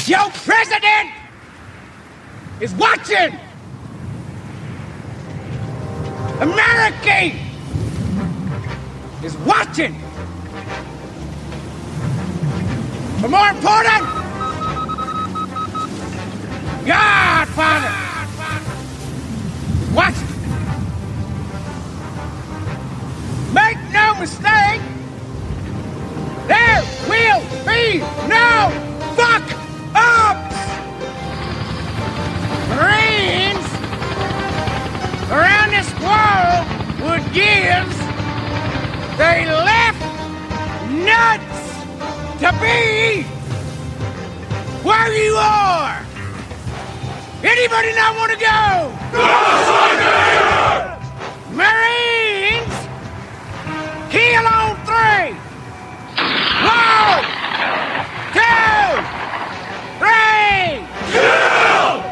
Your president is watching. America is watching. But more important, Godfather is watching. Make no mistake, there will be no fuck-ups. Marines around this world would give they left nuts to be where you are. Anybody not want to go? Marines, kill on 3. 1, 2, 3. Kill!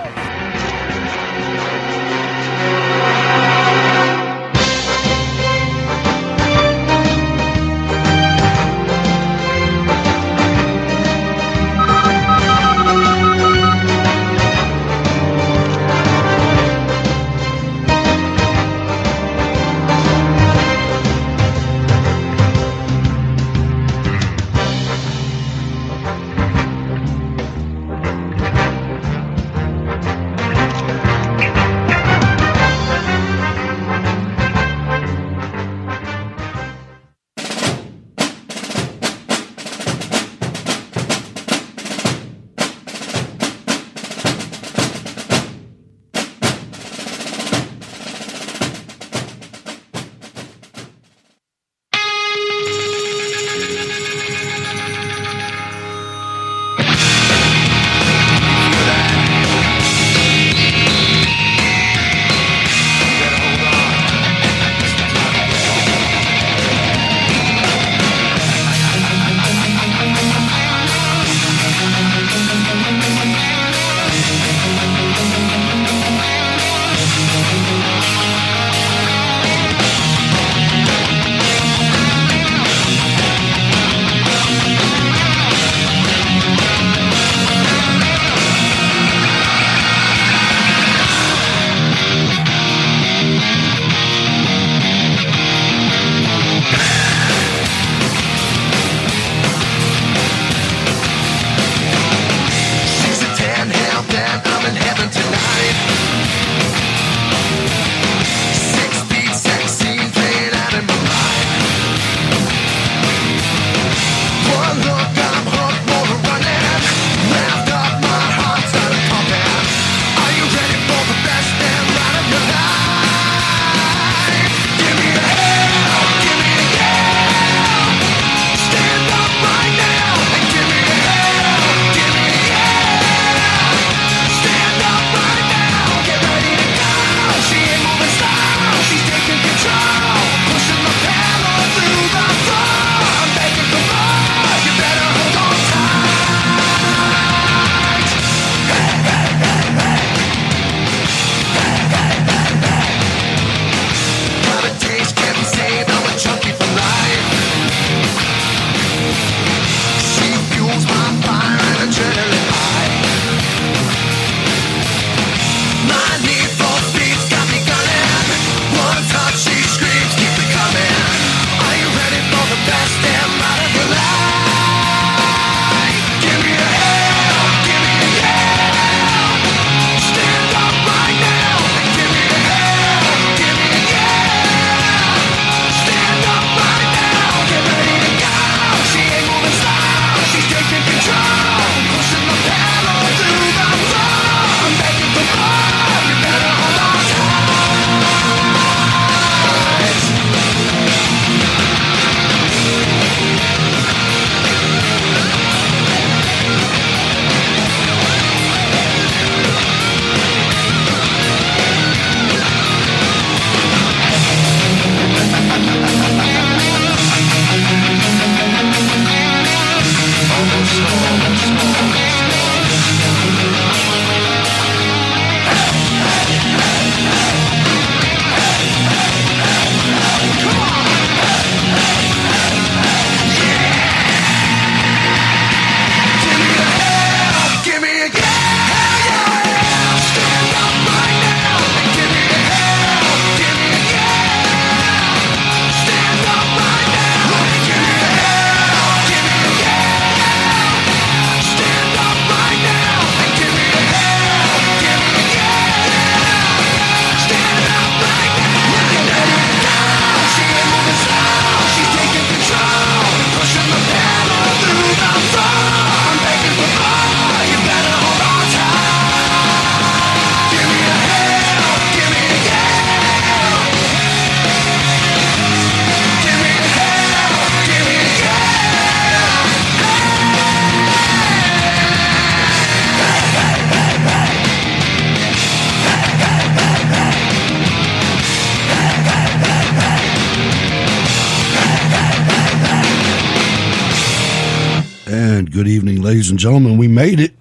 And good evening, ladies and gentlemen. We made it.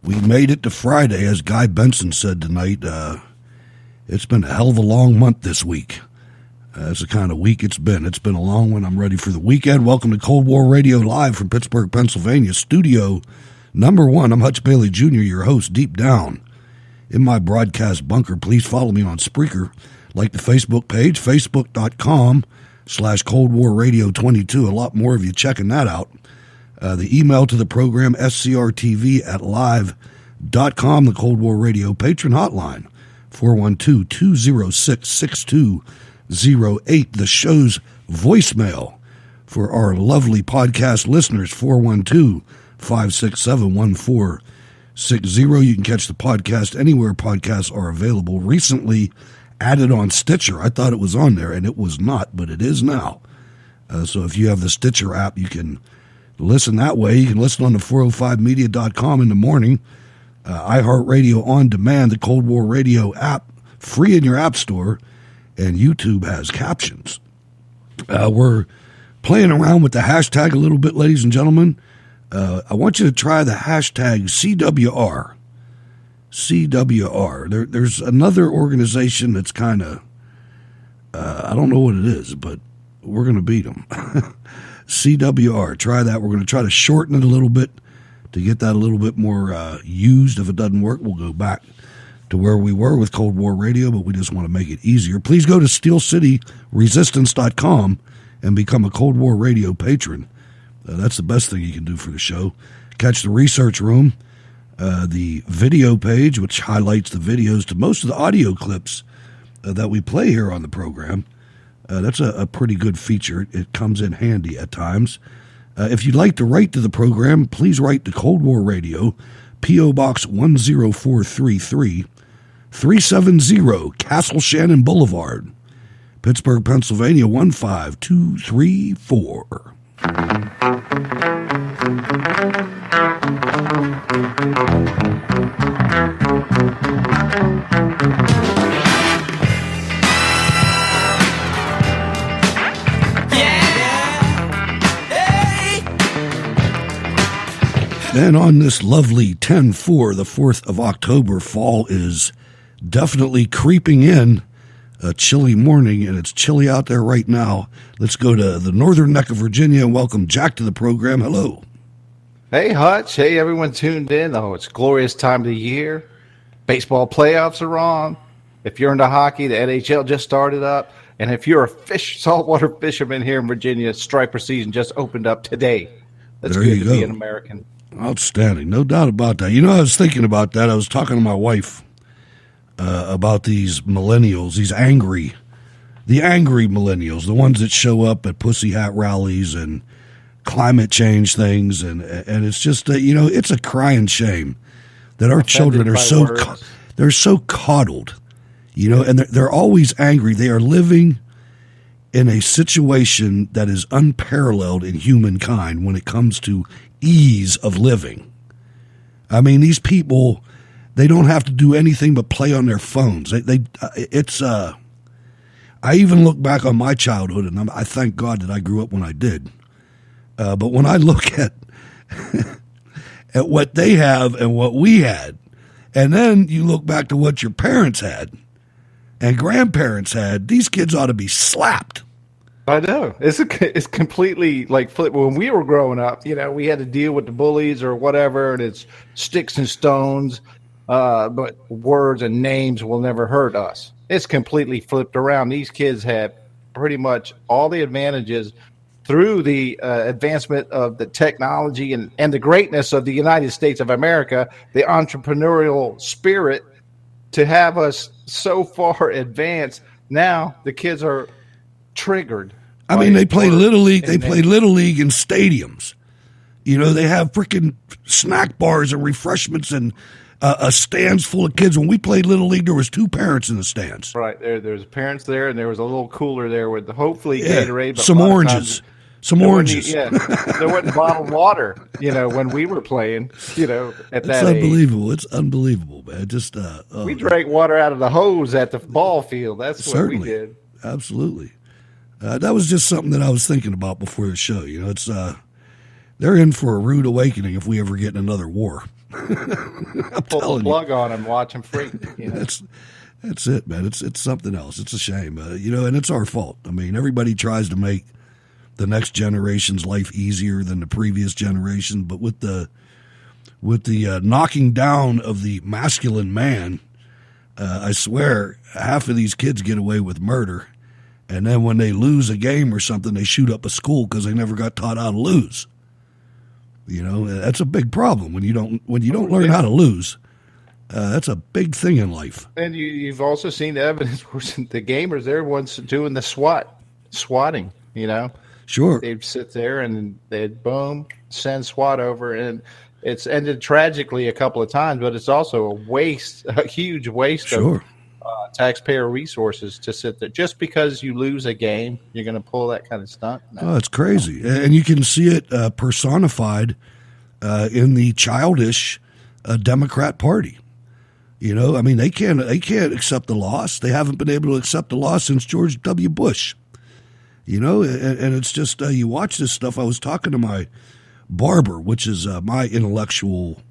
We made it to Friday, as Guy Benson said tonight. It's been a hell of a long month this week. That's the kind of week it's been. It's been a long one. I'm ready for the weekend. Welcome to Cold War Radio live from Pittsburgh, Pennsylvania, studio number 1. I'm Hutch Bailey Jr., your host, deep down in my broadcast bunker. Please follow me on Spreaker, like the Facebook page, facebook.com/Cold War Radio 22. A lot more of you checking that out. The email to the program, scrtv@live.com. The Cold War Radio patron hotline, 412-206-6208. The show's voicemail for our lovely podcast listeners, 412-567-1460. You can catch the podcast anywhere podcasts are available. Recently added on Stitcher. I thought it was on there, and it was not, but it is now. So if you have the Stitcher app, you can listen that way. You can listen on the 405media.com in the morning. iHeartRadio on demand, the Cold War Radio app, free in your app store, and YouTube has captions. We're playing around with the hashtag a little bit, ladies and gentlemen. I want you to try the hashtag CWR. CWR. There's another organization that's kind of, I don't know what it is, but we're going to beat them. CWR. Try that. We're going to try to shorten it a little bit to get that a little bit more used. If it doesn't work, we'll go back to where we were with Cold War Radio, but we just want to make it easier. Please go to SteelCityResistance.com and become a Cold War Radio patron. That's the best thing you can do for the show. Catch the research room, the video page, which highlights the videos to most of the audio clips that we play here on the program. That's a pretty good feature. It comes in handy at times. If you'd like to write to the program, please write to Cold War Radio, P.O. Box 10433, 370 Castle Shannon Boulevard, Pittsburgh, Pennsylvania, 15234. And on this lovely 10/4, the 4th of October, fall is definitely creeping in. A chilly morning, and it's chilly out there right now. Let's go to the northern neck of Virginia and welcome Jack to the program. Hello. Hey, Hutch. Hey, everyone tuned in. Oh, it's a glorious time of the year. Baseball playoffs are on. If you're into hockey, the NHL just started up. And if you're a saltwater fisherman here in Virginia, striper season just opened up today. That's there good you to go. be an American. Outstanding. No doubt about that. You know, I was thinking about that. I was talking to my wife about these millennials, the angry millennials, the ones that show up at pussy hat rallies and climate change things. And it's just, it's a crying shame that our children are they're so coddled, and they're always angry. They are living in a situation that is unparalleled in humankind when it comes to ease of living. I mean, these people, they don't have to do anything but play on their phones. I even look back on my childhood, and I thank God that I grew up when I did. But when I look at at what they have and what we had, and then you look back to what your parents had and grandparents had, these kids ought to be slapped. I know. It's completely like flip. When we were growing up, we had to deal with the bullies or whatever, and it's sticks and stones, but words and names will never hurt us. It's completely flipped around. These kids have pretty much all the advantages through the advancement of the technology and the greatness of the United States of America, the entrepreneurial spirit to have us so far advanced. Now the kids are triggered. I mean, they play Little League. They play Little League in stadiums. They have freaking snack bars and refreshments and stands full of kids. When we played Little League, there was 2 parents in the stands. Right there's parents there, and there was a little cooler there with hopefully Gatorade, but some oranges. There wasn't bottled water. When we were playing. At that unbelievable. age. It's unbelievable, man. Just we drank water out of the hose at the ball field. That's what we did. Absolutely. That was just something that I was thinking about before the show. It's they're in for a rude awakening if we ever get in another war. I'm Pull the telling you. plug on them, watch them freak. You know? That's it, man. It's something else. It's a shame, and it's our fault. I mean, everybody tries to make the next generation's life easier than the previous generation, but with the knocking down of the masculine man, I swear half of these kids get away with murder, and then when they lose a game or something, they shoot up a school because they never got taught how to lose. That's a big problem when you don't learn how to lose. That's a big thing in life. And you've also seen evidence where the gamers, they're ones doing the swatting, Sure. They'd sit there and they'd boom, send SWAT over, and it's ended tragically a couple of times, but it's also a huge waste Sure. of taxpayer resources to sit there. Just because you lose a game, you're going to pull that kind of stunt? No. Oh, it's crazy. And you can see it personified in the childish Democrat Party. They can't accept the loss. They haven't been able to accept the loss since George W. Bush. And it's just you watch this stuff. I was talking to my barber, which is my intellectual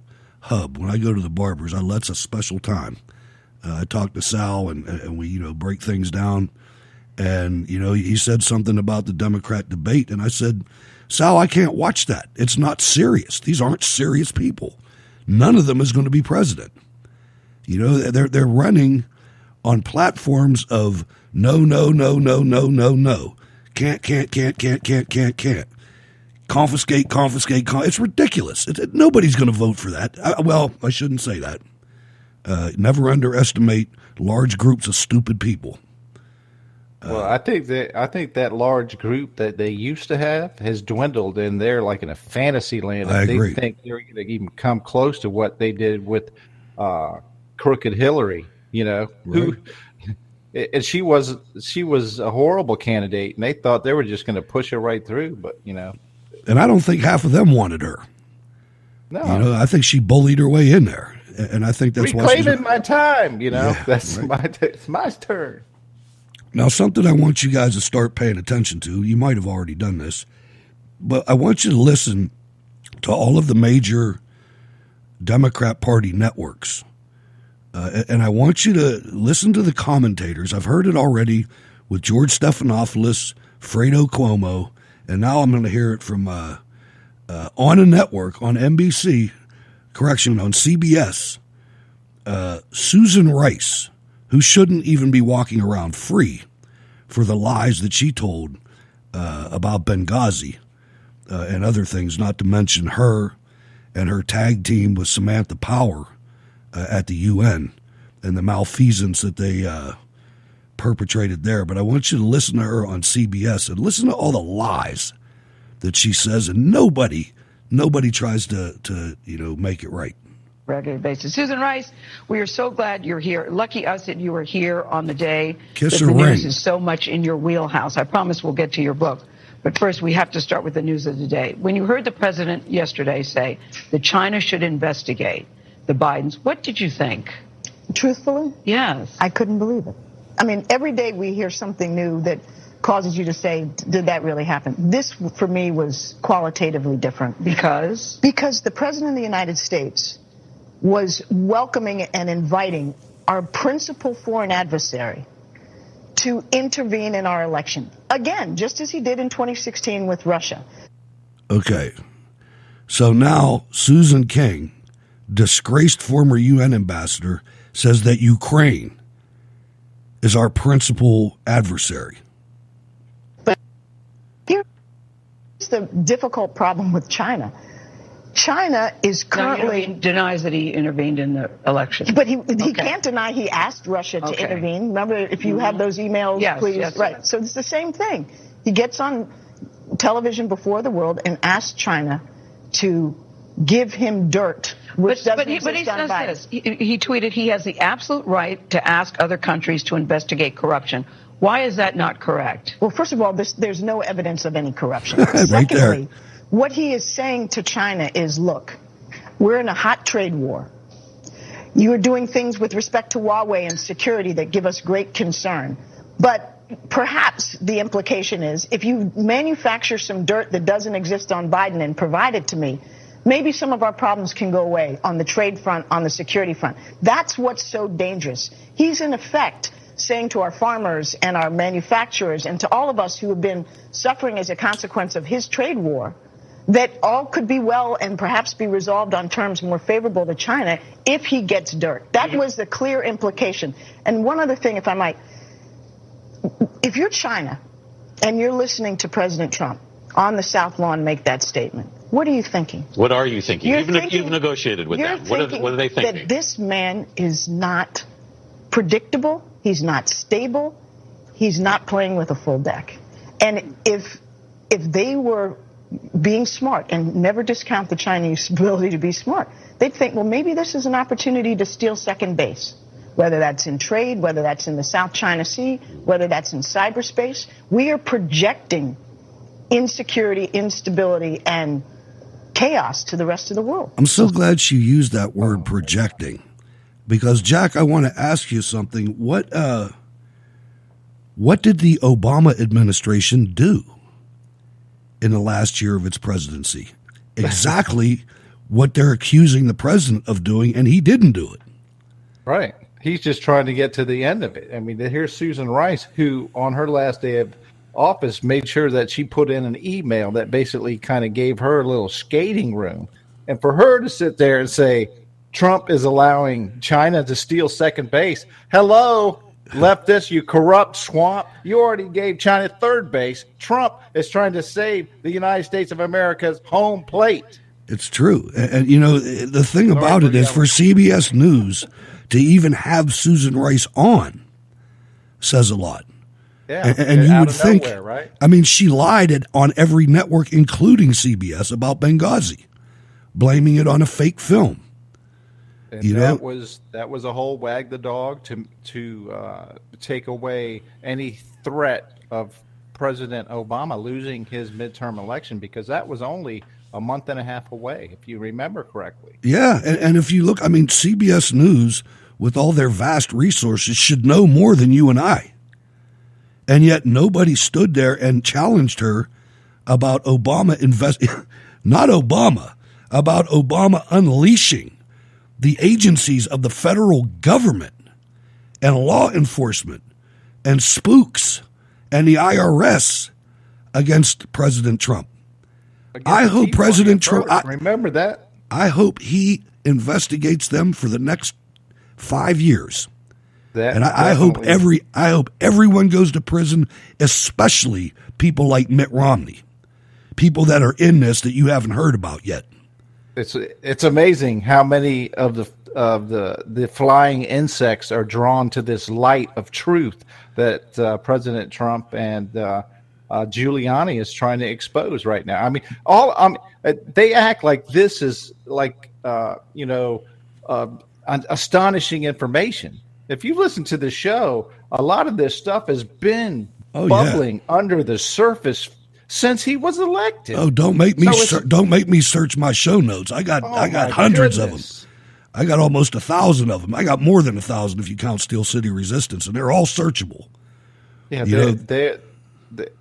hub. When I go to the barbers, that's a special time. I talk to Sal, and we break things down. And he said something about the Democrat debate, and I said, Sal, I can't watch that. It's not serious. These aren't serious people. None of them is going to be president. They're running on platforms of no, no, no, no, no, no, no. Can't. Confiscate. It's ridiculous. Nobody's going to vote for that. I shouldn't say that. Never underestimate large groups of stupid people. Well, I think that large group that they used to have has dwindled, and they're like in a fantasy land. I agree. They think they're going to even come close to what they did with crooked Hillary. Right. And she was a horrible candidate, and they thought they were just going to push her right through. But and I don't think half of them wanted her. No, I think she bullied her way in there, and I think that's why she's reclaiming my time. Yeah, that's right. it's my turn. Now, something I want you guys to start paying attention to. You might have already done this, but I want you to listen to all of the major Democrat Party networks. And I want you to listen to the commentators. I've heard it already with George Stephanopoulos, Fredo Cuomo, and now I'm going to hear it from on a network, on NBC, on CBS, Susan Rice, who shouldn't even be walking around free for the lies that she told about Benghazi and other things, not to mention her and her tag team with Samantha Power at the UN and the malfeasance that they perpetrated there. But I want you to listen to her on CBS and listen to all the lies that she says, and nobody tries to make it right. Regular basis. Susan Rice, we are so glad you're here. Lucky us that you were here on the day Kiss that her the news ring. is so much in your wheelhouse. I promise we'll get to your book. But first, we have to start with the news of the day. When you heard the president yesterday say that China should investigate the Bidens, what did you think? Truthfully, Yes. I couldn't believe it. I mean, every day we hear something new that causes you to say, did that really happen? This, for me, was qualitatively different. Because? Because the President of the United States was welcoming and inviting our principal foreign adversary to intervene in our election. Again, just as he did in 2016 with Russia. Okay. So now Susan King, disgraced former UN ambassador, says that Ukraine is our principal adversary. But here's the difficult problem with China. China is currently... No, denies that he intervened in the election. But he can't deny he asked Russia to intervene. Remember, if you have those emails, Yes, please. yes. Right. So it's the same thing. He gets on television before the world and asks China to give him dirt, which doesn't exist But he on says Biden. this. He tweeted he has the absolute right to ask other countries to investigate corruption. Why is that not correct? Well, first of all, there's no evidence of any corruption. Right there. Secondly, what he is saying to China is, look, we're in a hot trade war. You are doing things with respect to Huawei and security that give us great concern. But perhaps the implication is if you manufacture some dirt that doesn't exist on Biden and provide it to me, maybe some of our problems can go away on the trade front, on the security front. That's what's so dangerous. He's in effect saying to our farmers and our manufacturers and to all of us who have been suffering as a consequence of his trade war, that all could be well and perhaps be resolved on terms more favorable to China if he gets dirt. That was the clear implication. And one other thing, if I might, if you're China and you're listening to President Trump on the South Lawn make that statement, what are you thinking? What are you thinking? You're Even if you've negotiated with them, what are they thinking? That this man is not predictable, he's not stable, he's not playing with a full deck. And if they were being smart, and never discount the Chinese ability to be smart, they'd think, well, maybe this is an opportunity to steal second base, whether that's in trade, whether that's in the South China Sea, whether that's in cyberspace. We are projecting insecurity, instability, and chaos to the rest of the world. I'm so glad she used that word projecting, because Jack, I want to ask you something. What did the Obama administration do in the last year of its presidency? Exactly what they're accusing the president of doing, and he didn't do it. Right. He's just trying to get to the end of it. I mean, here's Susan Rice, who on her last day of office made sure that she put in an email that basically kind of gave her a little skating room. And for her to sit there and say, Trump is allowing China to steal second base. Hello, leftist, you corrupt swamp. You already gave China third base. Trump is trying to save the United States of America's home plate. It's true. And you know, the thing about it is for CBS News to even have Susan Rice on says a lot. Yeah, and you would think, nowhere, right? I mean, she lied on every network, including CBS, about Benghazi, blaming it on a fake film. And you that know, was a whole wag the dog to take away any threat of President Obama losing his midterm election, because that was only a month and a half away, if you remember correctly. Yeah, and if you look, I mean, CBS News, with all their vast resources, should know more than you and I. And yet nobody stood there and challenged her about Obama about Obama unleashing the agencies of the federal government and law enforcement and spooks and the IRS against President Trump. I hope President Trump, remember that. I hope he investigates them for the next 5 years. And I hope everyone goes to prison, especially people like Mitt Romney, people that are in this that you haven't heard about yet. It's amazing how many of the flying insects are drawn to this light of truth that President Trump and Giuliani is trying to expose right now. I mean, they act like this is like astonishing information. If you listen to the show, a lot of this stuff has been bubbling under the surface since he was elected. Oh, don't make me search my show notes. I got hundreds of them. I got almost 1,000 of them. I got more than 1,000 if you count Steel City Resistance, and they're all searchable. Yeah,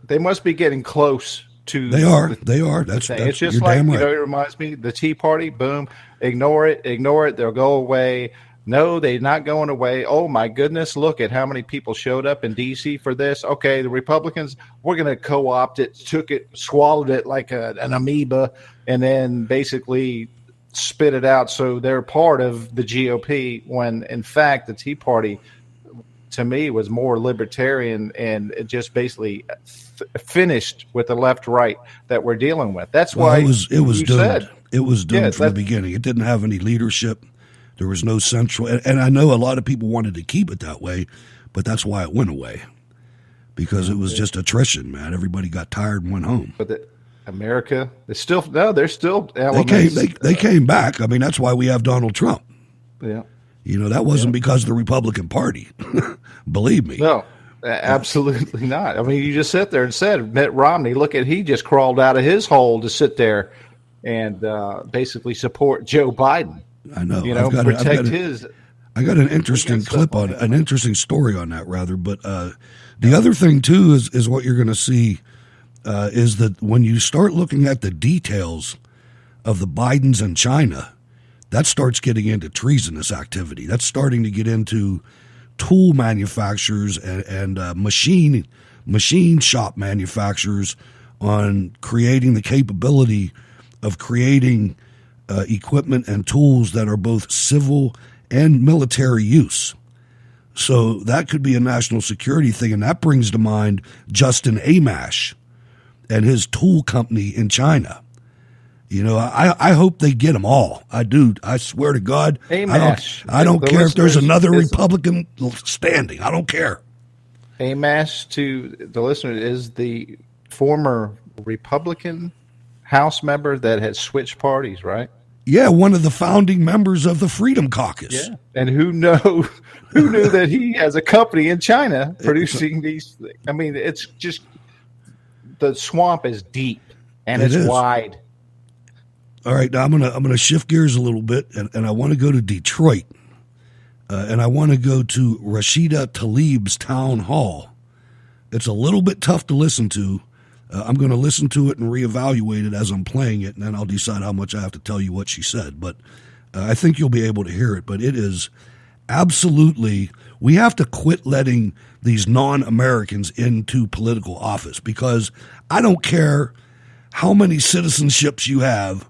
they must be getting close to. They are. That's it's just like, damn right. It reminds me, the Tea Party, boom, ignore it, they'll go away. No, they're not going away. Oh, my goodness, look at how many people showed up in D.C. for this. Okay, the Republicans, we're going to co-opt it, took it, swallowed it like an amoeba, and then basically spit it out so they're part of the GOP, when, in fact, the Tea Party, to me, was more libertarian, and it just basically finished with the left-right that we're dealing with. That's why it was doomed. It was doomed from the beginning. It didn't have any leadership. There was no central, and I know a lot of people wanted to keep it that way, but that's why it went away, because it was just attrition, man. Everybody got tired and went home. But America, they're still elements. They came back. I mean, that's why we have Donald Trump. Yeah, that wasn't because of the Republican Party. Believe me. No, absolutely not. I mean, you just sit there and said Mitt Romney. Look at, he just crawled out of his hole to sit there and basically support Joe Biden. I know. Protect his. I got an interesting clip on an interesting story on that, rather. But the other thing too is what you're going to see is that when you start looking at the details of the Bidens and China, that starts getting into treasonous activity. That's starting to get into tool manufacturers and machine shop manufacturers on creating the capability of creating equipment and tools that are both civil and military use. So that could be a national security thing, and that brings to mind Justin Amash and his tool company in China. You know, I hope they get them all. I do. I swear to God. Amash. I don't care if there's another Republican standing. I don't care. Amash, to the listener, is the former Republican House member that has switched parties, right? Yeah, one of the founding members of the Freedom Caucus. Yeah, and who knew that he has a company in China producing these? I mean, it's just the swamp is deep and it's wide. All right, now I'm gonna shift gears a little bit, and I want to go to Detroit, and I want to go to Rashida Tlaib's town hall. It's a little bit tough to listen to. I'm going to listen to it and reevaluate it as I'm playing it, and then I'll decide how much I have to tell you what she said. But I think you'll be able to hear it. But it is absolutely, we have to quit letting these non-Americans into political office, because I don't care how many citizenships you have.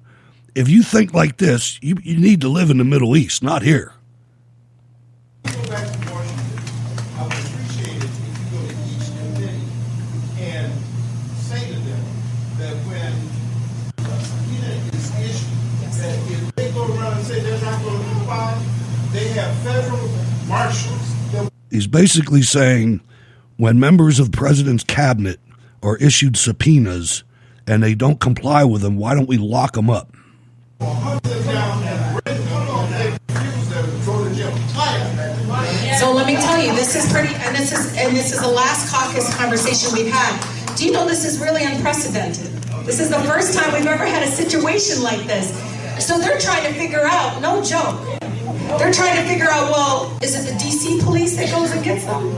If you think like this, you need to live in the Middle East, not here. Go back to Washington. I would appreciate it if you go to each committee and say to them that when a subpoena is issued, that if they go around and say they're not going to comply, they have federal marshals. He's basically saying when members of the president's cabinet are issued subpoenas and they don't comply with them, why don't we lock them up? So let me tell you, this is the last caucus conversation we've had. Do you know this is really unprecedented? This is the first time we've ever had a situation like this. So they're trying to figure out, no joke, they're trying to figure out, well, is it the DC police that goes and gets them?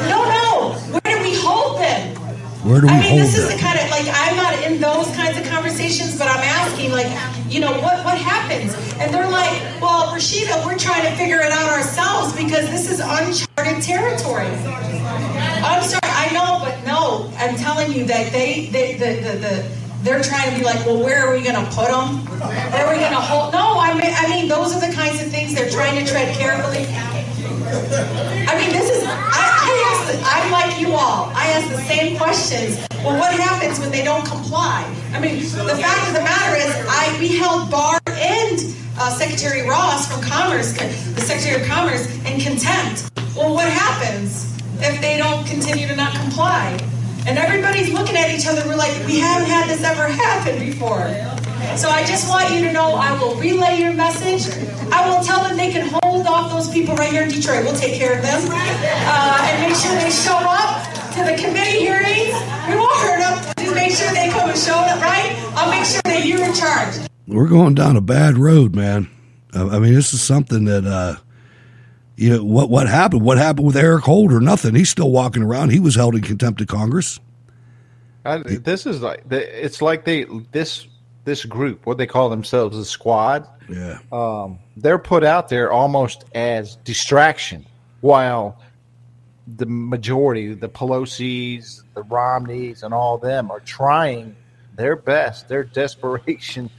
No. Where do we hold them? Where do we hold them? This is the kind of, like, I'm not in those kinds of conversations, but I'm asking, like, you know, what happens? And they're like, well, Rashida, we're trying to figure it out ourselves because this is uncharted territory. I'm sorry, I know, but no, I'm telling you that they're trying to be like, well, where are we going to put them? Where are we going to hold? No, I mean, those are the kinds of things they're trying to tread carefully. I mean, this is, I'm like you all. I ask the same questions. Well, what happens when they don't comply? I mean, the fact of the matter is, we held Barr and Secretary Ross from Commerce, the Secretary of Commerce, in contempt. Well, what happens if they don't continue to not comply? And everybody's looking at each other. We're like, we haven't had this ever happen before. So I just want you to know, I will relay your message. I will tell them they can hold off those people right here in Detroit. We'll take care of them. And make sure they show up to the committee hearings. We won't hurt them. Just make sure they come and show up, right? I'll make sure that you're in charge. We're going down a bad road, man. I mean, this is something that, you know, what happened? What happened with Eric Holder? Nothing. He's still walking around. He was held in contempt of Congress. This is like, it's like this group, what they call themselves, the squad. Yeah. They're put out there almost as distraction, while the majority, the Pelosi's, the Romneys, and all of them are trying their best, their desperation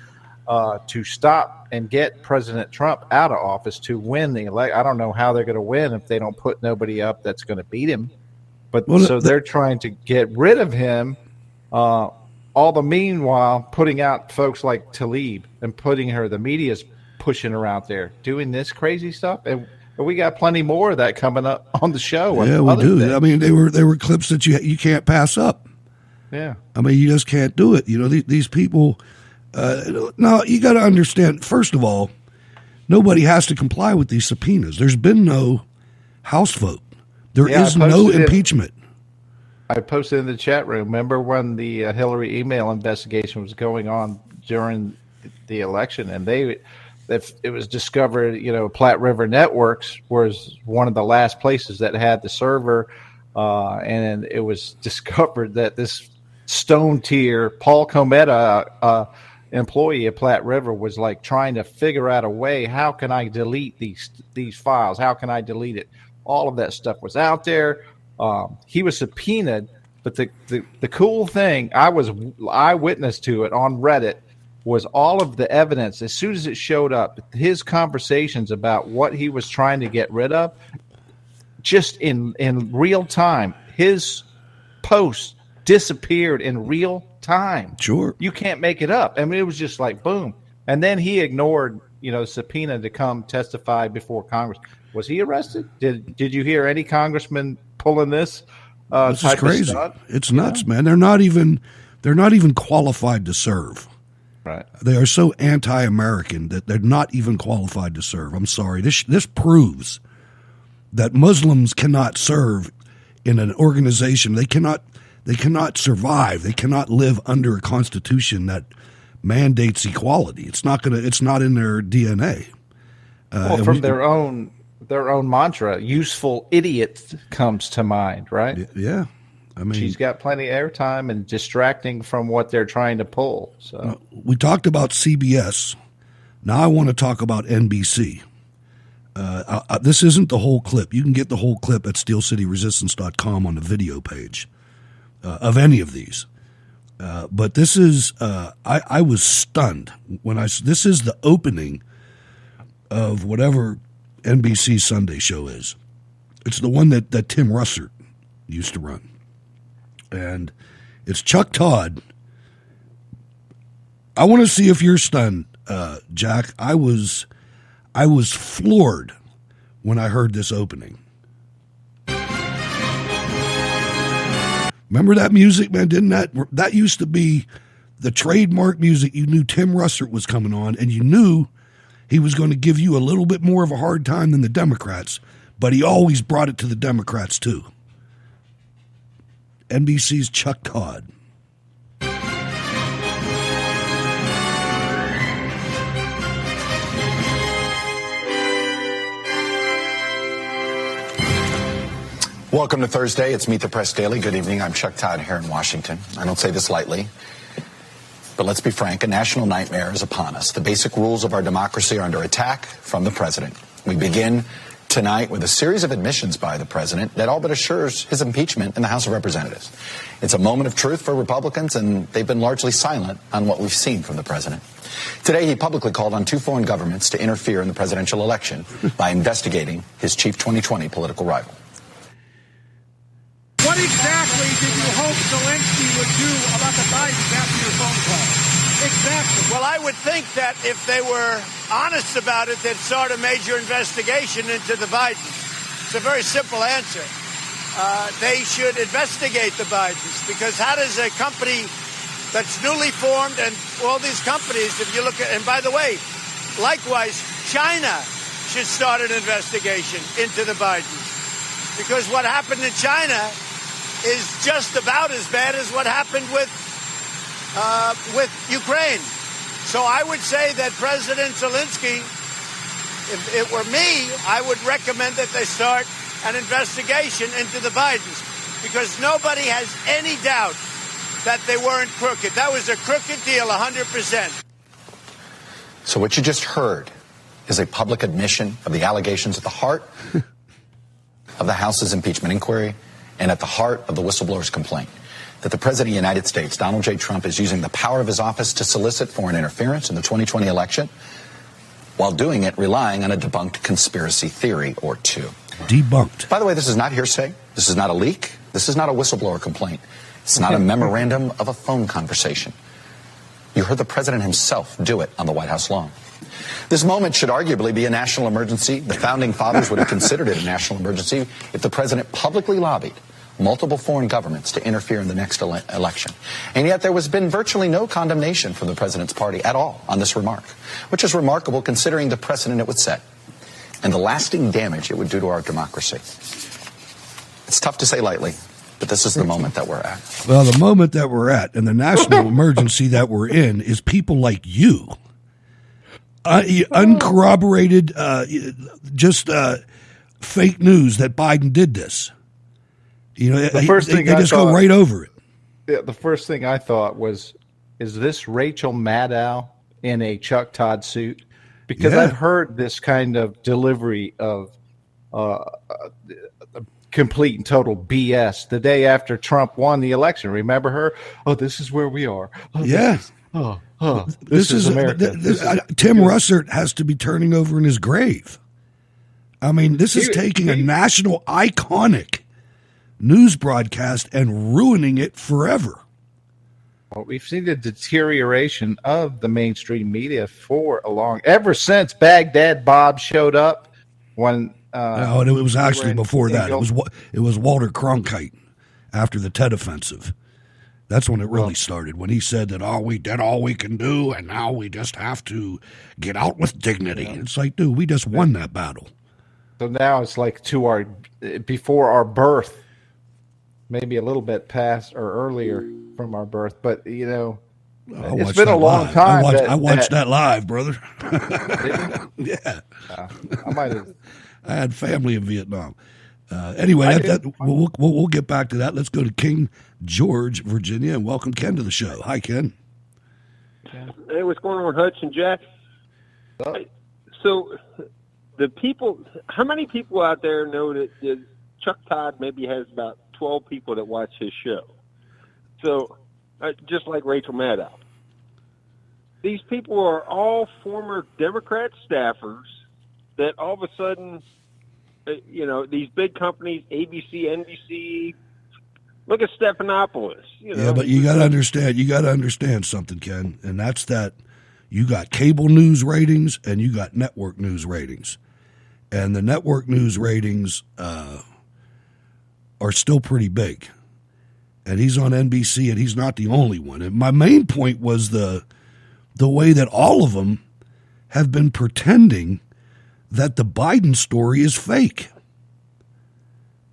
to stop and get President Trump out of office to win the election. I don't know how they're going to win if they don't put nobody up that's going to beat him. But they're trying to get rid of him. All the meanwhile, putting out folks like Tlaib and putting her, the media's pushing her out there, doing this crazy stuff. And we got plenty more of that coming up on the show. Yeah, we do. Things. I mean, they were clips that you can't pass up. Yeah. I mean, you just can't do it. You know, these people. Now, you got to understand, first of all, nobody has to comply with these subpoenas. There's been no House vote. There is no impeachment. I posted in the chat room. Remember when the Hillary email investigation was going on during the election, and it was discovered, Platte River Networks was one of the last places that had the server, and it was discovered that this Stone Tier Paul Cometa, employee at Platte River, was like trying to figure out a way. How can I delete these files? How can I delete it? All of that stuff was out there. He was subpoenaed, but the cool thing, I was eyewitness to it on Reddit, was all of the evidence. As soon as it showed up, his conversations about what he was trying to get rid of, just in real time, his posts disappeared in real time. Sure. You can't make it up. I mean, it was just like boom. And then he ignored, subpoena to come testify before Congress. Was he arrested? Did you hear any congressman pulling this? This is crazy. It's nuts, man. They're not even qualified to serve. Right. They are so anti-American that they're not even qualified to serve. I'm sorry. This proves that Muslims cannot serve in an organization. They cannot survive. They cannot live under a constitution that mandates equality. It's not in their DNA. From their own mantra, useful idiot comes to mind, right? Yeah. I mean, she's got plenty of airtime and distracting from what they're trying to pull. So we talked about CBS. Now I want to talk about NBC. This isn't the whole clip. You can get the whole clip at steelcityresistance.com on the video page of any of these. But this is, I was stunned when this is the opening of whatever NBC Sunday show is. It's the one that Tim Russert used to run. And it's Chuck Todd. I want to see if you're stunned, Jack. I was floored when I heard this opening. Remember that music, man? Didn't that used to be the trademark music? You knew Tim Russert was coming on, and you knew he was going to give you a little bit more of a hard time than the Democrats, but he always brought it to the Democrats too. NBC's Chuck Todd. Welcome to Thursday. It's Meet the Press Daily. Good evening. I'm Chuck Todd here in Washington. I don't say this lightly, but let's be frank. A national nightmare is upon us. The basic rules of our democracy are under attack from the president. We begin tonight with a series of admissions by the president that all but assures his impeachment in the House of Representatives. It's a moment of truth for Republicans, and they've been largely silent on what we've seen from the president. Today, he publicly called on 2 foreign governments to interfere in the presidential election by investigating his chief 2020 political rival. What exactly did you hope Zelensky would do about the Bidens after your phone call? Exactly. Well, I would think that if they were honest about it, they'd start a major investigation into the Bidens. It's a very simple answer. They should investigate the Bidens, because how does a company that's newly formed, and all these companies, if you look at, and by the way, likewise, China should start an investigation into the Bidens, because what happened in China is just about as bad as what happened with Ukraine. So I would say that President Zelensky, if it were me, I would recommend that they start an investigation into the Bidens, because nobody has any doubt that they weren't crooked. That was a crooked deal, 100%. So what you just heard is a public admission of the allegations at the heart of the House's impeachment inquiry and at the heart of the whistleblower's complaint, that the President of the United States, Donald J. Trump, is using the power of his office to solicit foreign interference in the 2020 election, while doing it relying on a debunked conspiracy theory or two. Debunked. By the way, this is not hearsay. This is not a leak. This is not a whistleblower complaint. It's not a memorandum of a phone conversation. You heard the president himself do it on the White House lawn. This moment should arguably be a national emergency. The founding fathers would have considered it a national emergency if the president publicly lobbied multiple foreign governments to interfere in the next election. And yet there has been virtually no condemnation from the president's party at all on this remark, which is remarkable considering the precedent it would set and the lasting damage it would do to our democracy. It's tough to say lightly, but this is the moment that we're at. Well, the moment that we're at and the national emergency that we're in is people like you uncorroborated, just fake news that Biden did this. The first thing they just go right over it. Yeah, the first thing I thought was, is this Rachel Maddow in a Chuck Todd suit? Because I've heard this kind of delivery of complete and total BS the day after Trump won the election. Remember her? Oh, this is where we are. Oh, yeah. This is America. Tim Russert has to be turning over in his grave. I mean, this is taking a national iconic news broadcast and ruining it forever. Well, we've seen the deterioration of the mainstream media ever since Baghdad Bob showed up. When it was actually before that. It was Walter Cronkite after the Tet Offensive. That's when it really started. When he said that we did all we can do, and now we just have to get out with dignity. Yeah. It's like, dude, we just won that battle. So now it's like before our birth. Maybe a little bit past or earlier from our birth, but it's been a long time. I watched that live, brother. Yeah, I might have. I had family in Vietnam. Anyway, we'll get back to that. Let's go to King George, Virginia, and welcome Ken to the show. Hi, Ken. Hey, what's going on, Hutch and Jack? So, the people. How many people out there know that Chuck Todd maybe has about 12 people that watch his show? So, just like Rachel Maddow. These people are all former Democrat staffers that all of a sudden, these big companies, ABC, NBC, look at Stephanopoulos. Yeah, but you got to understand something, Ken, and that's that you got cable news ratings and you got network news ratings. And the network news ratings are still pretty big. And he's on NBC, and he's not the only one. And my main point was the way that all of them have been pretending that the Biden story is fake.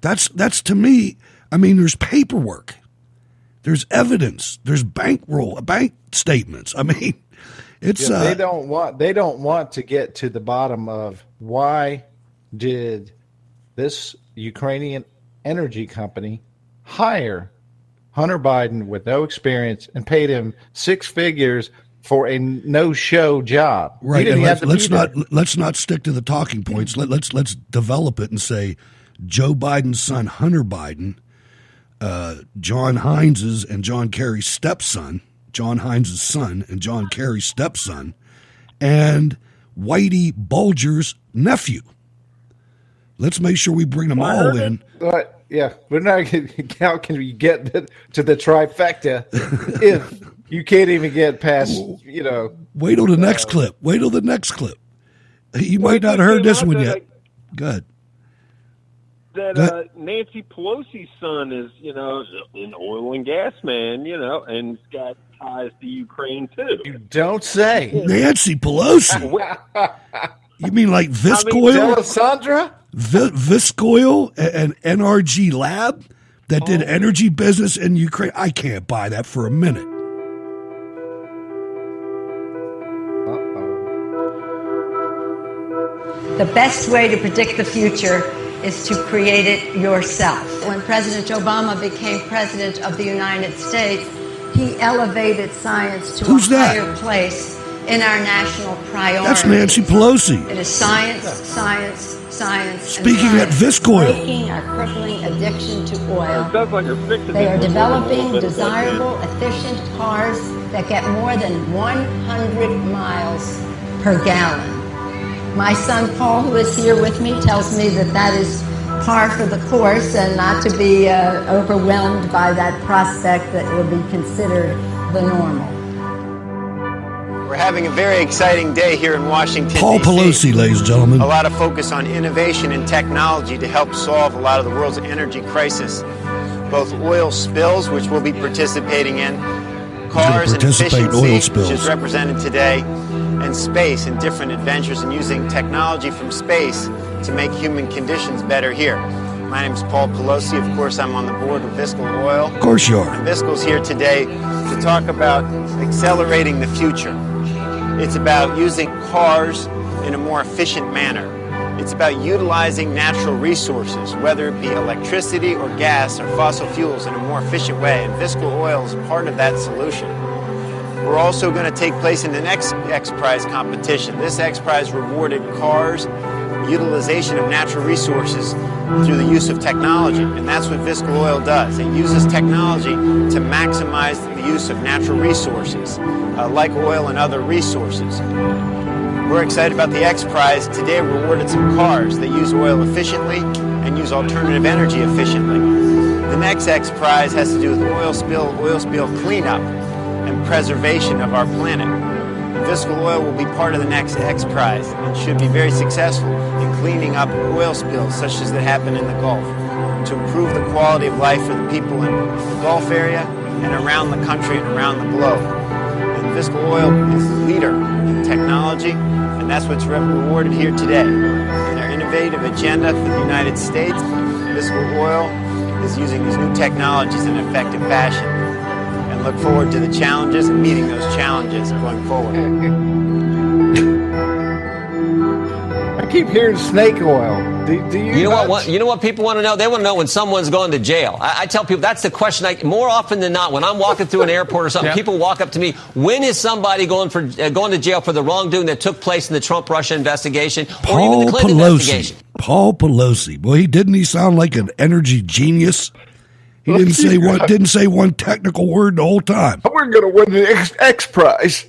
That's to me, I mean, there's paperwork. There's evidence. There's bank statements. I mean, it's they don't want to get to the bottom of why did this Ukrainian energy company hire Hunter Biden with no experience and paid him six figures for a no-show job. Right, and let's not stick to the talking points. Let's develop it and say Joe Biden's son, Hunter Biden, John Hines' and John Kerry's stepson, John Hines' son and John Kerry's stepson, and Whitey Bulger's nephew. Let's make sure we bring them all in. Yeah, we're not. How can we get to the trifecta if you can't even get past? Wait till the next clip. Wait till the next clip. You might not have heard this one yet. Good. That Nancy Pelosi's son is, an oil and gas man, and he's got ties to Ukraine too. You don't say. Nancy Pelosi. You mean like Viscoil? Alessandra? Viscoil and NRG Lab that did energy business in Ukraine? I can't buy that for a minute. The best way to predict the future is to create it yourself. When President Obama became president of the United States, he elevated science to a higher place in our national priorities. That's Nancy Pelosi. It is science, science, science. Speaking at Viscoil. Breaking our crippling addiction to oil. They are developing desirable, efficient cars that get more than 100 miles per gallon. My son Paul, who is here with me, tells me that is par for the course and not to be overwhelmed by that prospect that will be considered the normal. We're having a very exciting day here in Washington, Paul Pelosi, ladies and gentlemen. A lot of focus on innovation and technology to help solve a lot of the world's energy crisis. Both oil spills, which we'll be participating in, cars and efficiency, which is represented today, and space and different adventures in using technology from space to make human conditions better here. My name is Paul Pelosi. Of course, I'm on the board of Viscoil Oil. Of course you are. And Viscoil's here today to talk about accelerating the future. It's about using cars in a more efficient manner. It's about utilizing natural resources, whether it be electricity or gas or fossil fuels, in a more efficient way, and Visco Oil is part of that solution. We're also going to take place in the next X Prize competition. This X Prize rewarded cars' utilization of natural resources through the use of technology, and that's what Visco Oil does. It uses technology to maximize the use of natural resources, like oil and other resources. We're excited about the X Prize. Today we awarded some cars that use oil efficiently and use alternative energy efficiently. The next X Prize has to do with oil spill cleanup and preservation of our planet. Visco Oil will be part of the next X Prize and should be very successful in cleaning up oil spills such as that happen in the Gulf to improve the quality of life for the people in the Gulf area and around the country and around the globe. And Visco Oil is the leader in technology, and that's what's rewarded here today. In their innovative agenda for the United States, Visco Oil is using these new technologies in an effective fashion. And look forward to the challenges and meeting those challenges going forward. I keep hearing snake oil. Do you know what? You know what people want to know? They want to know when someone's going to jail. I tell people that's the question. More often than not, when I'm walking through an airport or something, people walk up to me. When is somebody going to jail for the wrongdoing that took place in the Trump-Russia investigation or even the Clinton investigation? Paul Pelosi. Boy, didn't he sound like an energy genius? He didn't say one technical word the whole time. We're going to win the X Prize.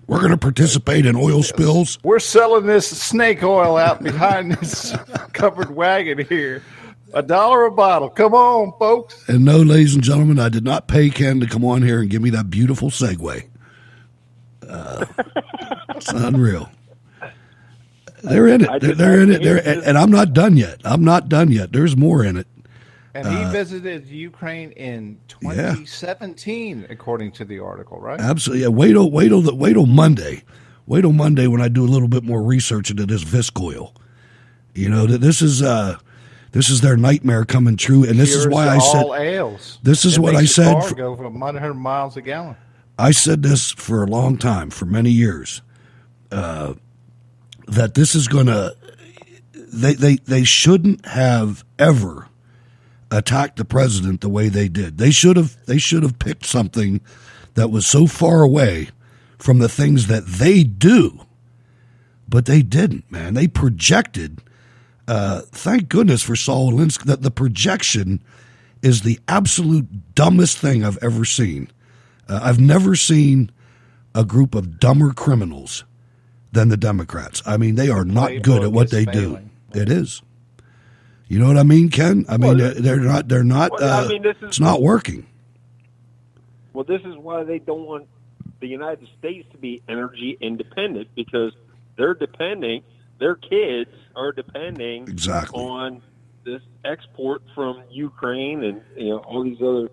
We're going to participate in oil spills. We're selling this snake oil out behind this covered wagon here. $1 a bottle. Come on, folks. And no, ladies and gentlemen, I did not pay Ken to come on here and give me that beautiful segue. It's unreal. They're in it. They're in it. And I'm not done yet. There's more in it. And he visited Ukraine in 2017, according to the article, right? Absolutely. Yeah, wait till Monday. Wait till Monday when I do a little bit more research into this Visco Oil. You know, this is their nightmare coming true, and this is why I said ales. This is what I said. Go from 100 miles a gallon. I said this for a long time, for many years, that this is going to. They shouldn't have ever attacked the president the way they did. They should have picked something that was so far away from the things that they do, but they didn't, man. They projected. Thank goodness for Saul Alinsky. That the projection is the absolute dumbest thing I've ever seen. I've never seen a group of dumber criminals than the Democrats. I mean, they are not good at what they do. It is. You know what I mean, Ken? I mean, they're not. It's not working. Well, this is why they don't want the United States to be energy independent, because their kids are depending on this export from Ukraine and all these other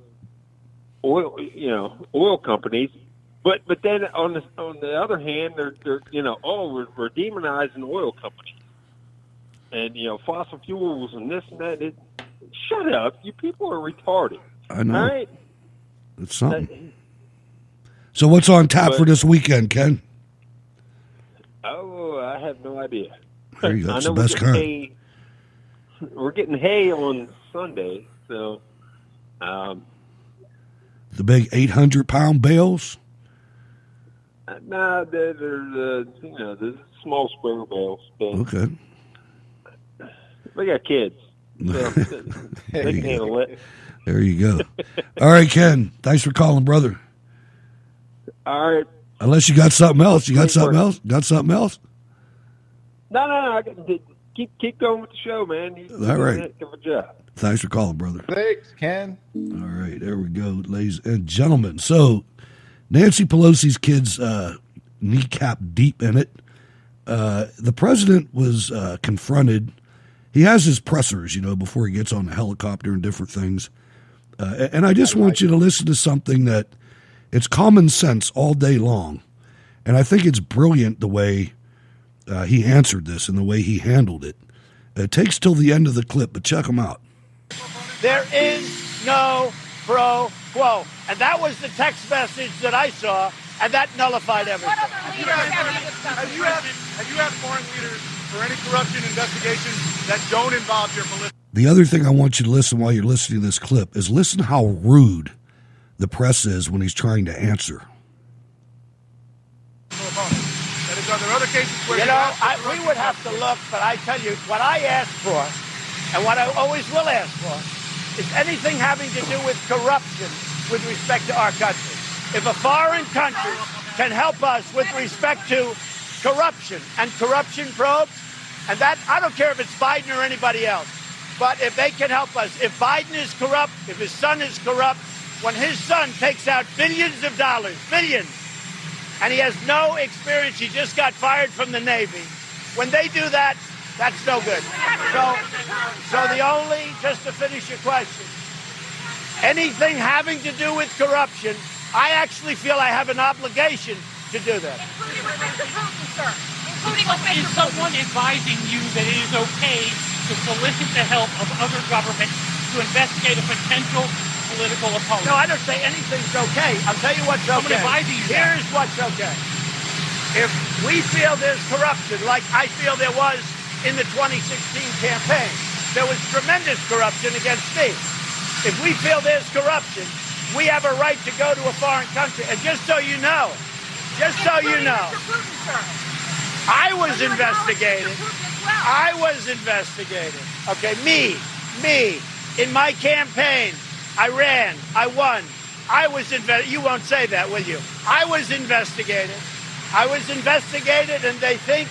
oil companies. But then on the other hand, they're we're demonizing oil companies. And, fossil fuels and this and that. Shut up. You people are retarded. I know. All right? It's something. So what's on tap for this weekend, Ken? Oh, I have no idea. There you go. That's the best kind. We're getting hay on Sunday, so. The big 800-pound bales? Nah, they're the small square bales. Okay. We got kids. So they can handle it. There you go. All right, Ken. Thanks for calling, brother. All right. Unless you got something else. You got something else? Got something else? No. Keep going with the show, man. All right. Heck of a job. Thanks for calling, brother. Thanks, Ken. All right. There we go, ladies and gentlemen. So Nancy Pelosi's kids kneecap deep in it. The president was confronted. He has his pressers, before he gets on the helicopter and different things. And I just want you to listen to something that it's common sense all day long. And I think it's brilliant the way he answered this and the way he handled it. It takes till the end of the clip, but check him out. There is no pro quo. And that was the text message that I saw and that nullified everything. Have you had foreign leaders for any corruption investigations that don't involve your political? The other thing I want you to listen while you're listening to this clip is listen how rude the press is when he's trying to answer. Are there other cases where we would have to look, but I tell you, what I ask for, and what I always will ask for, is anything having to do with corruption with respect to our country. If a foreign country can help us with respect to corruption and corruption probes, and that, I don't care if it's Biden or anybody else, but if they can help us, if Biden is corrupt, if his son is corrupt, when his son takes out billions of dollars, billions, and he has no experience, he just got fired from the Navy, when they do that, that's no good. So the only, just to finish your question, anything having to do with corruption, I actually feel I have an obligation to do that. Is someone advising you that it is okay to solicit the help of other governments to investigate a potential political opponent? No, I don't say anything's okay. I'll tell you what's okay. Here's what's okay. If we feel there's corruption, like I feel there was in the 2016 campaign, there was tremendous corruption against me. If we feel there's corruption, we have a right to go to a foreign country. And just so you know, I was investigated. Okay, me, in my campaign, I ran, I won. You won't say that, will you? I was investigated, and they think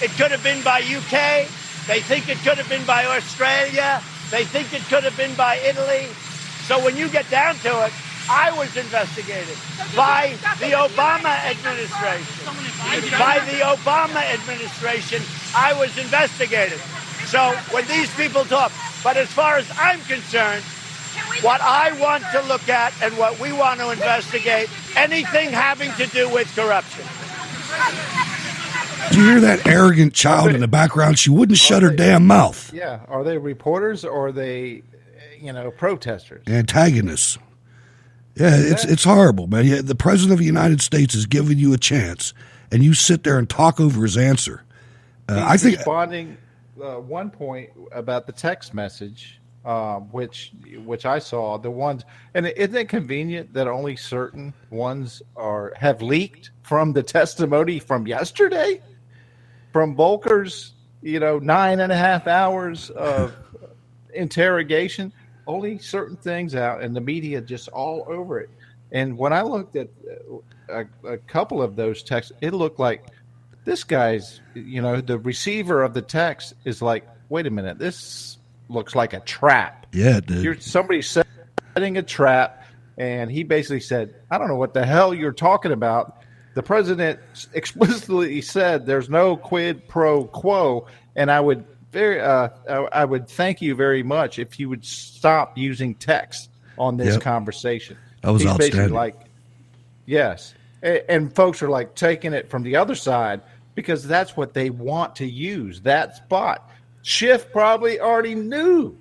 it could have been by UK. They think it could have been by Australia. They think it could have been by Italy. So when you get down to it, I was investigated by the Obama administration. I was investigated. So when these people talk, but as far as I'm concerned, what I want to look at and what we want to investigate, anything having to do with corruption. Do you hear that arrogant child in the background? She wouldn't shut her damn mouth. Yeah. Are they reporters or are they, protesters? Antagonists. Yeah, it's horrible, man. Yeah, the president of the United States is giving you a chance, and you sit there and talk over his answer. I think responding one point about the text message, which I saw, the ones, and isn't it convenient that only certain ones have leaked from the testimony from yesterday, from Volker's 9.5 hours of interrogation. Only certain things out, and the media just all over it. And when I looked at a couple of those texts, it looked like this guy's, the receiver of the text is like, wait a minute, this looks like a trap. Yeah, it did. Somebody setting a trap, and he basically said, I don't know what the hell you're talking about. The president explicitly said there's no quid pro quo, and I would thank you very much if you would stop using text on this conversation. That was outstanding. Like, yes. And folks are like taking it from the other side because that's what they want to use, that spot. Schiff probably already knew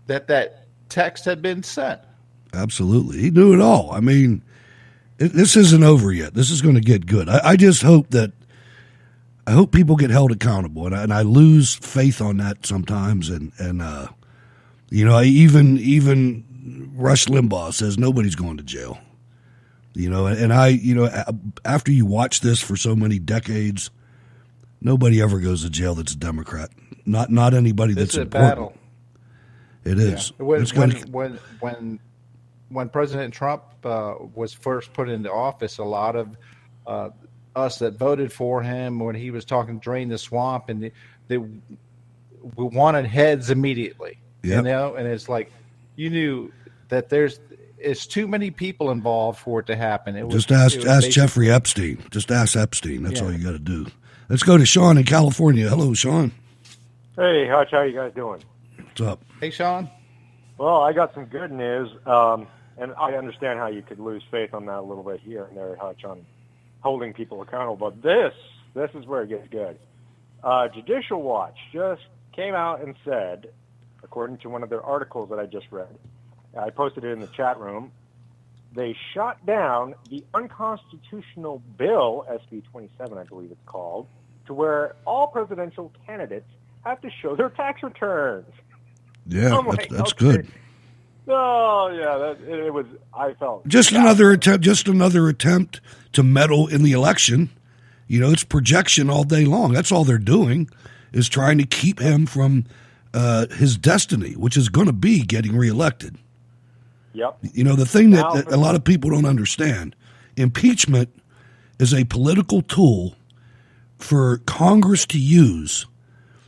that text had been sent. Absolutely. He knew it all. I mean, this isn't over yet. This is going to get good. I just hope I hope people get held accountable, and I lose faith on that sometimes. And even Rush Limbaugh says nobody's going to jail. After you watch this for so many decades, nobody ever goes to jail that's a Democrat. Not anybody that's important. Battle. It is. Yeah. When President Trump was first put into office, a lot of us that voted for him when he was talking drain the swamp, and we wanted heads immediately. Yep. And it's like you knew that it's too many people involved for it to happen. Ask Jeffrey Epstein. Just ask Epstein. That's all you got to do. Let's go to Sean in California. Hello, Sean. Hey, Hutch, how you guys doing? What's up? Hey, Sean. Well, I got some good news, and I understand how you could lose faith on that a little bit here and there, Hutch, on holding people accountable. But this is where it gets good. Judicial Watch just came out and said, according to one of their articles that I just read, I posted it in the chat room, they shot down the unconstitutional bill, SB 27, I believe it's called, to where all presidential candidates have to show their tax returns. Yeah, that's good. Oh, yeah, it was. I felt just another attempt to meddle in the election. You know, it's projection all day long. That's all they're doing, is trying to keep him from his destiny, which is going to be getting reelected. Yep. You know, the thing that a lot of people don't understand, impeachment is a political tool for Congress to use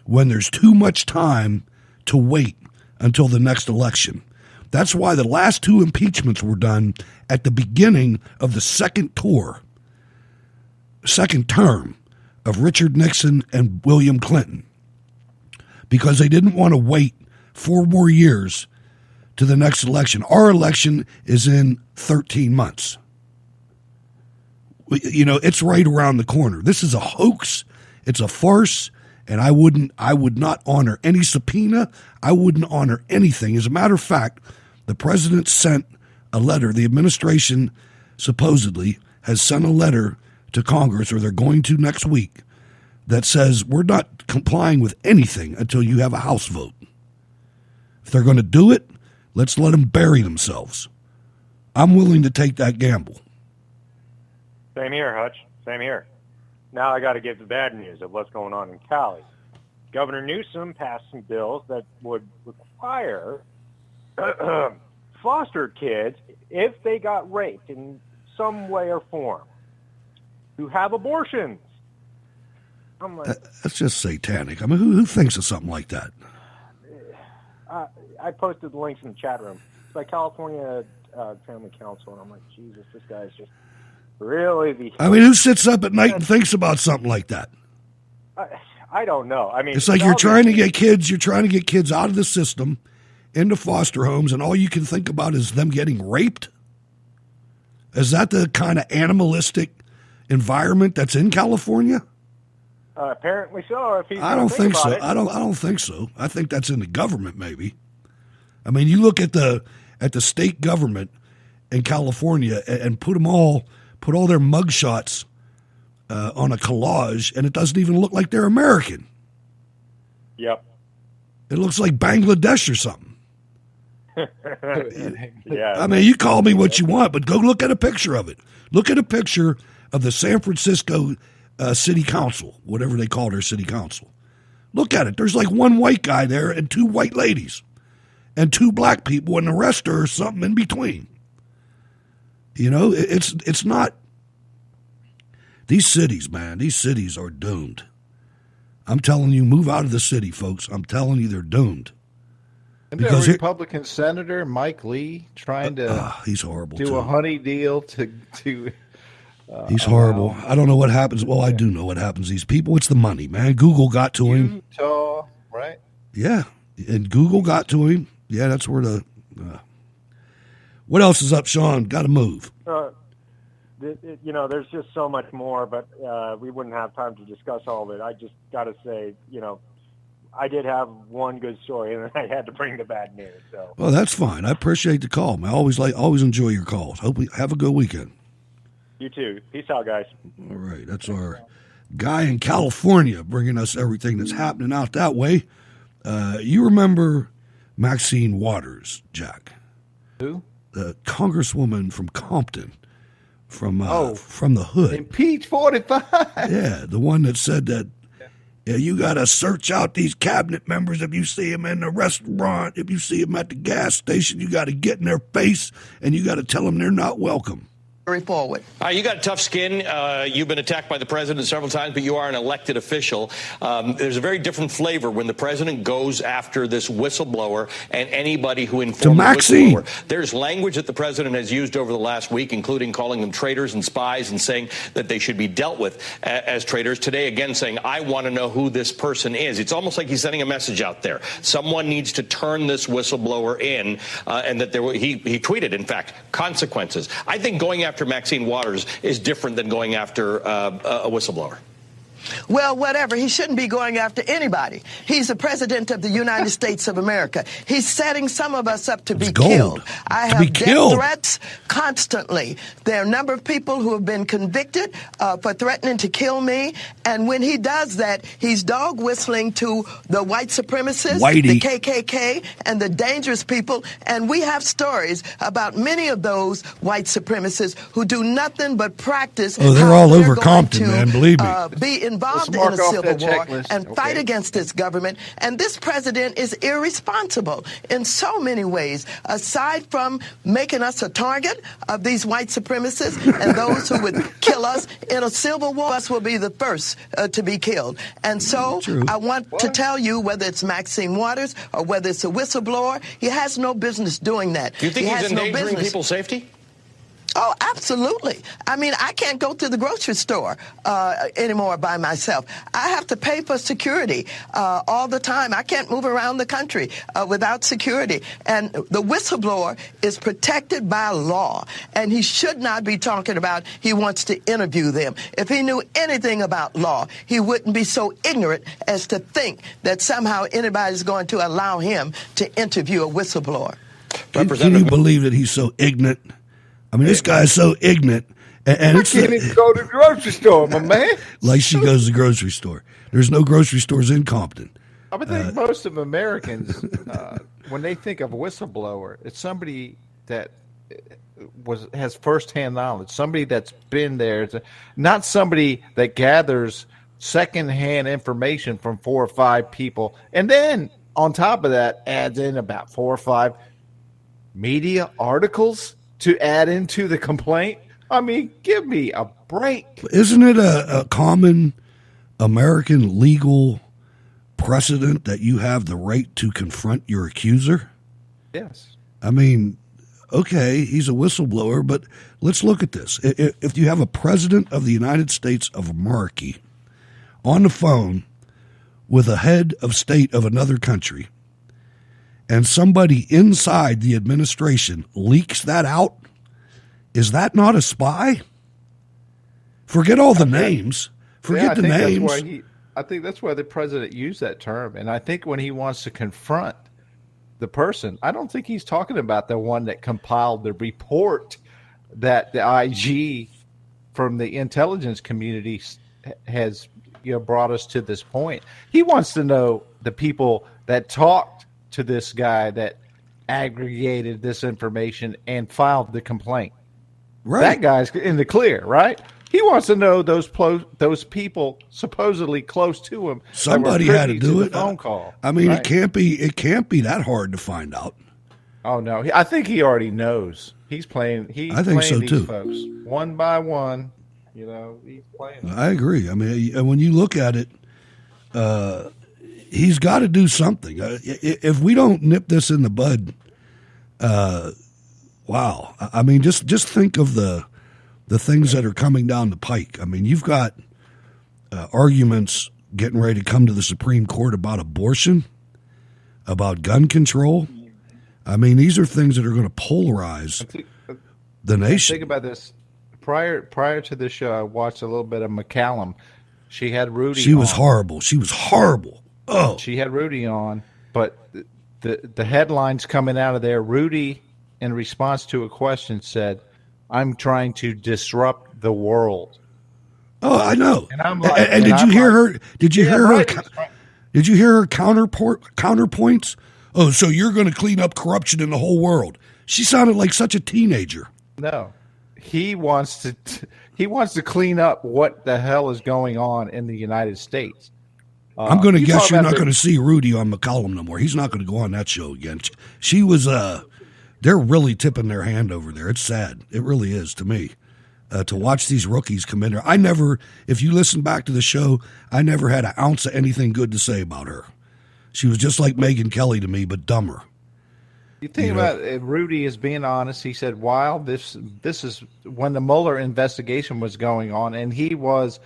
when there's too much time to wait until the next election. That's why the last two impeachments were done at the beginning of the second term of Richard Nixon and William Clinton, because they didn't want to wait 4 more years to the next election. Our election is in 13 months. You know, it's right around the corner. This is a hoax. It's a farce. And I would not honor any subpoena. I wouldn't honor anything. As a matter of fact, the president sent a letter. The administration supposedly has sent a letter to Congress, or they're going to next week, that says we're not complying with anything until you have a House vote. If they're going to do it, let's let them bury themselves. I'm willing to take that gamble. Same here, Hutch. Same here. Now I got to give the bad news of what's going on in Cali. Governor Newsom passed some bills that would require foster kids, if they got raped in some way or form, to have abortions. I'm like, that's just satanic. I mean, who thinks of something like that? I posted the links in the chat room. It's like California Family Council, and I'm like, Jesus, this guy's just really I mean, who sits up at night and thinks about something like that? I don't know. I mean, it's like you're trying to get kids out of the system into foster homes, and all you can think about is them getting raped. Is that the kind of animalistic environment that's in California? Apparently so. I don't think so. I don't think so. I think that's in the government, maybe. I mean, you look at the state government in California and put all their mugshots on a collage, and it doesn't even look like they're American. Yep. It looks like Bangladesh or something. Yeah. I mean, you call me what you want, but go look at a picture of it. Look at a picture of the San Francisco City Council, whatever they call their city council. Look at it. There's like one white guy there and 2 white ladies and 2 black people, and the rest are something in between. You know, it's not. These cities, man, these cities are doomed. I'm telling you, move out of the city, folks. I'm telling you, they're doomed. Isn't there a Republican senator, Mike Lee, trying to he's horrible do too. a honey deal to he's horrible. I don't know what happens. Well, I do know what happens. These people, it's the money, man. Google got to him. Utah, right? Yeah, and Google got to him. Yeah, that's where the... What else is up, Sean? Got to move. There's just so much more, but we wouldn't have time to discuss all of it. I just got to say, I did have one good story, and then I had to bring the bad news. So. Well, that's fine. I appreciate the call. I always enjoy your calls. Hope we have a good weekend. You too. Peace out, guys. All right, that's our guy in California bringing us everything that's happening out that way. You remember Maxine Waters, Jack? Who? The congresswoman from Compton, from the hood. Impeach 45. Yeah, the one that said that you got to search out these cabinet members if you see them in the restaurant, if you see them at the gas station, you got to get in their face and you got to tell them they're not welcome. Forward. You got tough skin. You've been attacked by the president several times, but you are an elected official. There's a very different flavor when the president goes after this whistleblower and anybody who informs the whistleblower. There's language that the president has used over the last week, including calling them traitors and spies and saying that they should be dealt with as traitors. Today, again, saying, I want to know who this person is. It's almost like he's sending a message out there. Someone needs to turn this whistleblower in, and that he tweeted, in fact, consequences. I think going after Maxine Waters is different than going after a whistleblower. Well, whatever. He shouldn't be going after anybody. He's the president of the United States of America. He's setting some of us up to be killed. I have death threats constantly. There are a number of people who have been convicted for threatening to kill me. And when he does that, he's dog whistling to the white supremacists, the KKK, and the dangerous people. And we have stories about many of those white supremacists who do nothing but practice. Oh, they're all over Compton, man. Believe me. Be involved in a civil war and fight against this government. And this president is irresponsible in so many ways, aside from making us a target of these white supremacists and those who would kill us in a civil war. Us will be the first to be killed. And so I want to tell you, whether it's Maxine Waters or whether it's a whistleblower, he has no business doing that. Do you think he's endangering people's safety? Oh, absolutely. I mean, I can't go to the grocery store anymore by myself. I have to pay for security all the time. I can't move around the country without security. And the whistleblower is protected by law, and he should not be talking about he wants to interview them. If he knew anything about law, he wouldn't be so ignorant as to think that somehow anybody's going to allow him to interview a whistleblower. Can you believe that he's so ignorant? I mean, this guy's so ignorant. And I can't even go to the grocery store, my man. Like she goes to the grocery store. There's no grocery stores in Compton. I would think most of Americans, when they think of a whistleblower, it's somebody that has firsthand knowledge, somebody that's been there. It's not somebody that gathers secondhand information from 4 or 5 people, and then on top of that adds in about 4 or 5 media articles to add into the complaint. I mean, give me a break. Isn't it a common American legal precedent that you have the right to confront your accuser? Yes. I mean, okay, he's a whistleblower, but let's look at this. If you have a president of the United States of America on the phone with a head of state of another country, and somebody inside the administration leaks that out, is that not a spy? Forget all the names. Forget the names. I think that's why the president used that term. And I think when he wants to confront the person, I don't think he's talking about the one that compiled the report that the IG from the intelligence community has brought us to this point. He wants to know the people that talked to this guy that aggregated this information and filed the complaint. Right. That guy's in the clear, right? He wants to know those people supposedly close to him. Somebody had to do it. Phone call. I mean, right? It can't be that hard to find out. Oh no, I think he already knows. He's playing. I think so too. Folks, one by one, he's playing. I agree. I mean, when you look at it, he's got to do something. If we don't nip this in the bud, wow. I mean, just think of the things that are coming down the pike. I mean, you've got arguments getting ready to come to the Supreme Court about abortion, about gun control. I mean, these are things that are going to polarize the nation. Think about this. Prior to this show, I watched a little bit of McCallum. She had Rudy. She was horrible. She was horrible. Oh, she had Rudy on, but the headlines coming out of there, Rudy, in response to a question, said, "I'm trying to disrupt the world." Oh, I know. And I'm like, and did you hear her? Did you hear her? Did you hear her counterpoints? Oh, so you're going to clean up corruption in the whole world? She sounded like such a teenager. No, he wants to clean up what the hell is going on in the United States. I'm going to guess you're not going to see Rudy on McCollum no more. He's not going to go on that show again. She was. They're really tipping their hand over there. It's sad. It really is to me. To watch these rookies come in there. If you listen back to the show, I never had an ounce of anything good to say about her. She was just like Megyn Kelly to me, but dumber. You think about Rudy as being honest. He said, while this is when the Mueller investigation was going on, and he was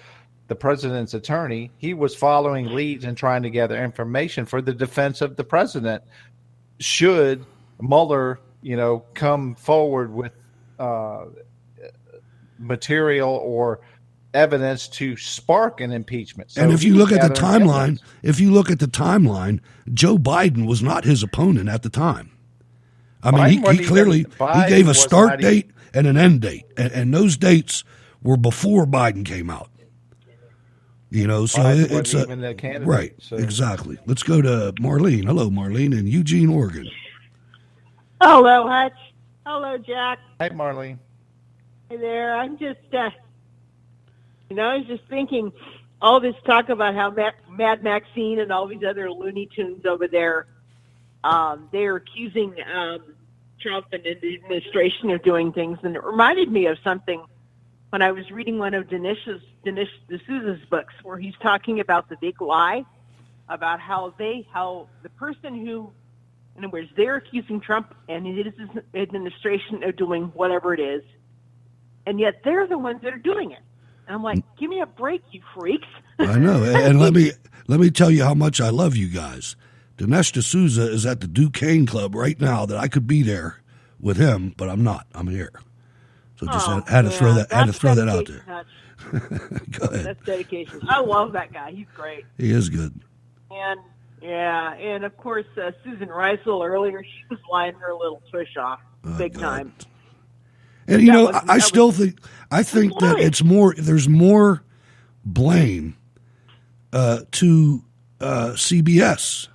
the president's attorney, he was following leads and trying to gather information for the defense of the president. Should Mueller, come forward with material or evidence to spark an impeachment. So and if you look at the timeline, Joe Biden was not his opponent at the time. I mean, he clearly he gave a start date and an end date, and those dates were before Biden came out. You know, so it's right. So. Exactly. Let's go to Marlene. Hello, Marlene, in Eugene, Oregon. Hello, Hutch. Hello, Jack. Hi, Marlene. Hey there. I'm just, I was just thinking all this talk about how Mad Maxine and all these other Looney Tunes over there, they're accusing Trump and the administration of doing things, and it reminded me of something when I was reading one of Dinesh D'Souza's books, where he's talking about the big lie, about how the person who, in other words, they're accusing Trump and his administration of doing whatever it is, and yet they're the ones that are doing it. And I'm like, give me a break, you freaks. I know, and let me tell you how much I love you guys. Dinesh D'Souza is at the Duquesne Club right now. That I could be there with him, but I'm not. I'm here. So just had to throw that out there. Go ahead. That's dedication. I love that guy. He's great. He is good. And of course Susan Reisel earlier, she was lying her little tush off big time. And you know, I think that it's more. There's more blame to CBS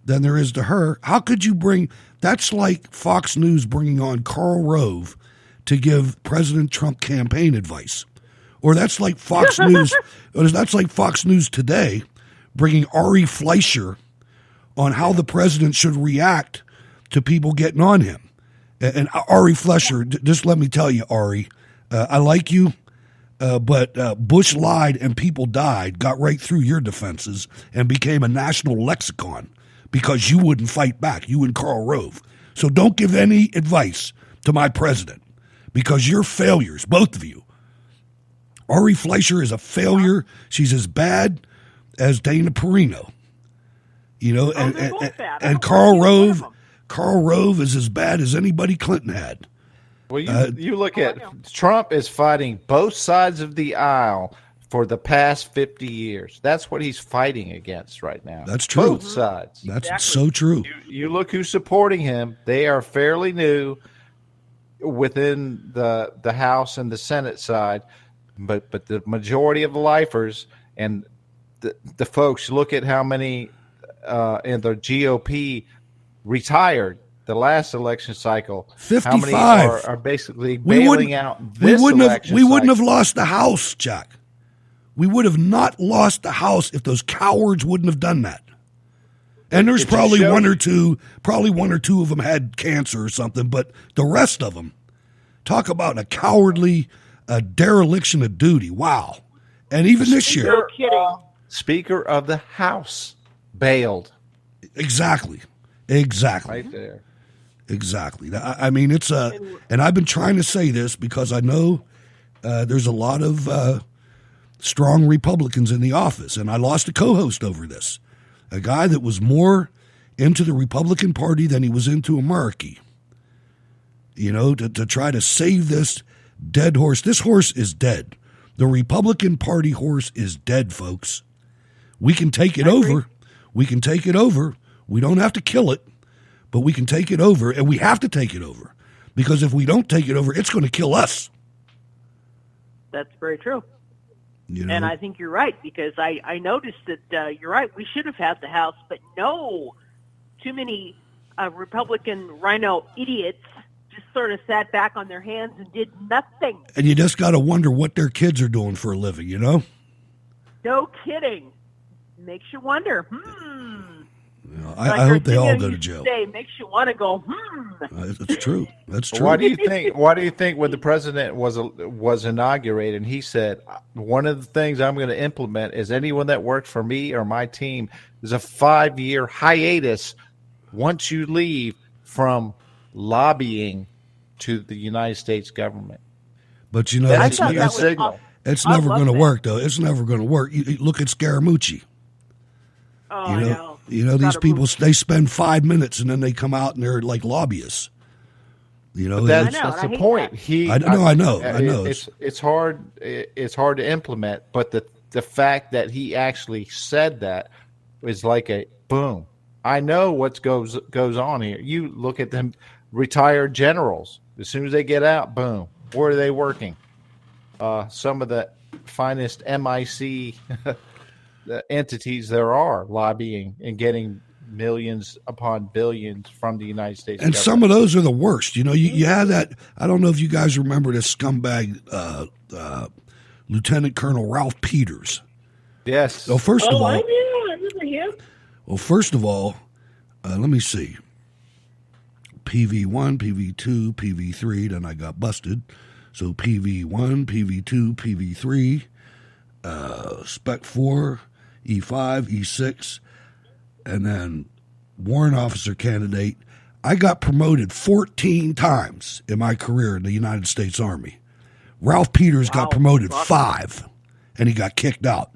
than there is to her. How could you bring? That's like Fox News bringing on Karl Rove to give President Trump campaign advice, or that's like Fox News. That's like Fox News Today bringing Ari Fleischer on how the president should react to people getting on him. And Ari Fleischer, just let me tell you, Ari, I like you, but Bush lied and people died, got right through your defenses and became a national lexicon because you wouldn't fight back, you and Karl Rove. So don't give any advice to my president because you're failures, both of you. Ari Fleischer is a failure. She's as bad as Dana Perino. You know, and Karl Rove is as bad as anybody Clinton had. Well, you look at Trump is fighting both sides of the aisle for the past 50 years. That's what he's fighting against right now. That's true. Both sides. That's so true. You look who's supporting him. They are fairly new within the House and the Senate side, but the majority of the lifers and the folks, look at how many in the GOP retired the last election cycle. 55. How many are basically bailing out this election We wouldn't have lost the House, Jack. We would have not lost the House if those cowards wouldn't have done that. And there's probably one or two of them had cancer or something, but the rest of them, talk about a cowardly dereliction of duty. Wow. And even this year. No kidding. Speaker of the House bailed. Exactly. Right there. Exactly. I mean, it's and I've been trying to say this because I know there's a lot of strong Republicans in the office, and I lost a co-host over this, a guy that was more into the Republican Party than he was into America. You know, to try to save this dead horse. This horse is dead. The Republican Party horse is dead, folks. We can take it over. We can take it over. We don't have to kill it, but we can take it over, and we have to take it over. Because if we don't take it over, it's going to kill us. That's very true. You know? And I think you're right, because I noticed that you're right. We should have had the House, but no, too many Republican rhino idiots just sort of sat back on their hands and did nothing. And you just got to wonder what their kids are doing for a living, you know? No kidding. Makes you wonder. I hope they all go to jail. Makes you want to go. That's true. That's true. Why do you think when the president was inaugurated, and he said, one of the things I'm going to implement is anyone that worked for me or my team is a 5-year hiatus once you leave from lobbying to the United States government. But you know, that's a signal. It's never going to work, though. It's never going to work. You look at Scaramucci. Oh, you know these people. They spend 5 minutes and then they come out and they're like lobbyists. You know, that's the point. I know. It's hard. It's hard to implement, but the fact that he actually said that is like a boom. I know what goes on here. You look at them retired generals. As soon as they get out, boom. Where are they working? Some of the finest MIC entities there are lobbying and getting millions upon billions from the United States and government. Some of those are the worst. You know, you had that. I don't know if you guys remember this scumbag Lieutenant Colonel Ralph Peters. Yes. So first of all, I remember him. Well, first of all, let me see. PV1, PV2, PV3, then I got busted. So PV1, PV2, PV3, Spec 4, E5, E6, and then warrant officer candidate. I got promoted 14 times in my career in the United States Army. Ralph Peters got promoted 5, and he got kicked out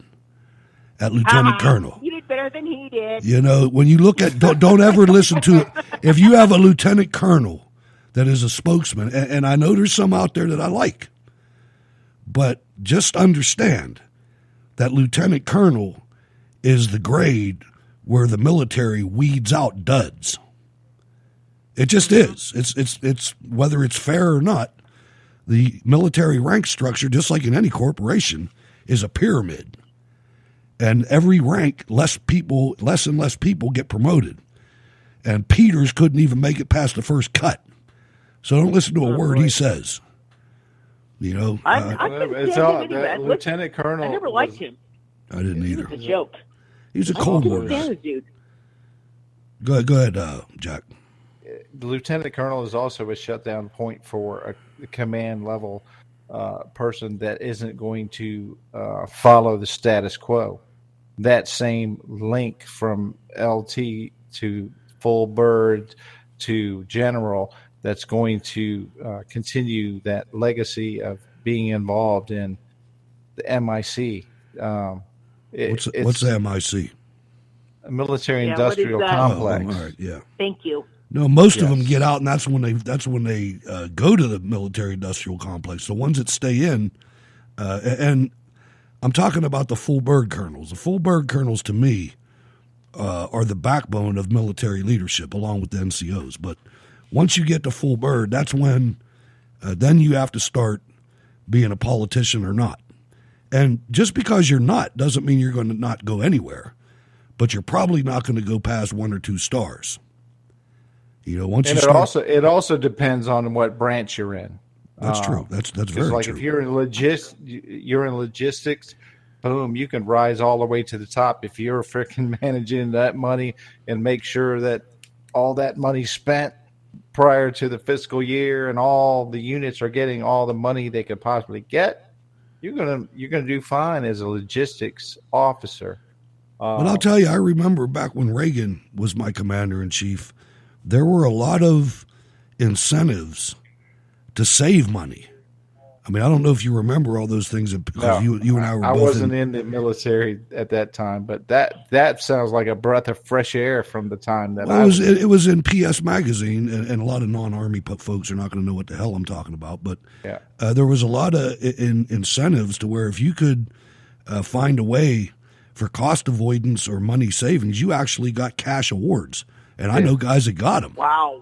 at lieutenant colonel. You did better than he did. You know, when you look at, don't ever listen to it. If you have a lieutenant colonel that is a spokesman, and I know there's some out there that I like, but just understand that lieutenant colonel is the grade where the military weeds out duds. It just is. It's whether it's fair or not, the military rank structure, just like in any corporation, is a pyramid. And every rank, less and less people get promoted. And Peters couldn't even make it past the first cut. So don't listen to a word he says. You know, Lieutenant Colonel. I never liked him. I didn't either. He was a joke. He was a Cold War dude. Go ahead, Jack. The Lieutenant Colonel is also a shutdown point for a command level person that isn't going to follow the status quo. That same link from LT to full bird to general that's going to continue that legacy of being involved in the MIC. What's the MIC? A military industrial complex. All right, yeah. Thank you. No, most of them get out, and that's when they go to the military industrial complex. The ones that stay in, and I'm talking about the full bird colonels. The full bird colonels, to me, are the backbone of military leadership, along with the NCOs. But once you get to full bird, that's when then you have to start being a politician or not. And just because you're not doesn't mean you're going to not go anywhere. But you're probably not going to go past 1 or 2 stars. You know, once and you it also depends on what branch you're in. That's true. That's very like true. If you're in logistics, boom, you can rise all the way to the top. If you're freaking managing that money and make sure that all that money spent prior to the fiscal year and all the units are getting all the money they could possibly get, you're gonna do fine as a logistics officer. But I'll tell you, I remember back when Reagan was my commander-in-chief, there were a lot of incentives to save money. I mean, I don't know if you remember all those things because you and I were both wasn't in the military at that time, but that sounds like a breath of fresh air from the time that it was in PS Magazine, and a lot of non-Army folks are not going to know what the hell I'm talking about, but there was a lot of incentives to where if you could find a way for cost avoidance or money savings, you actually got cash awards. And I know guys that got them. Wow.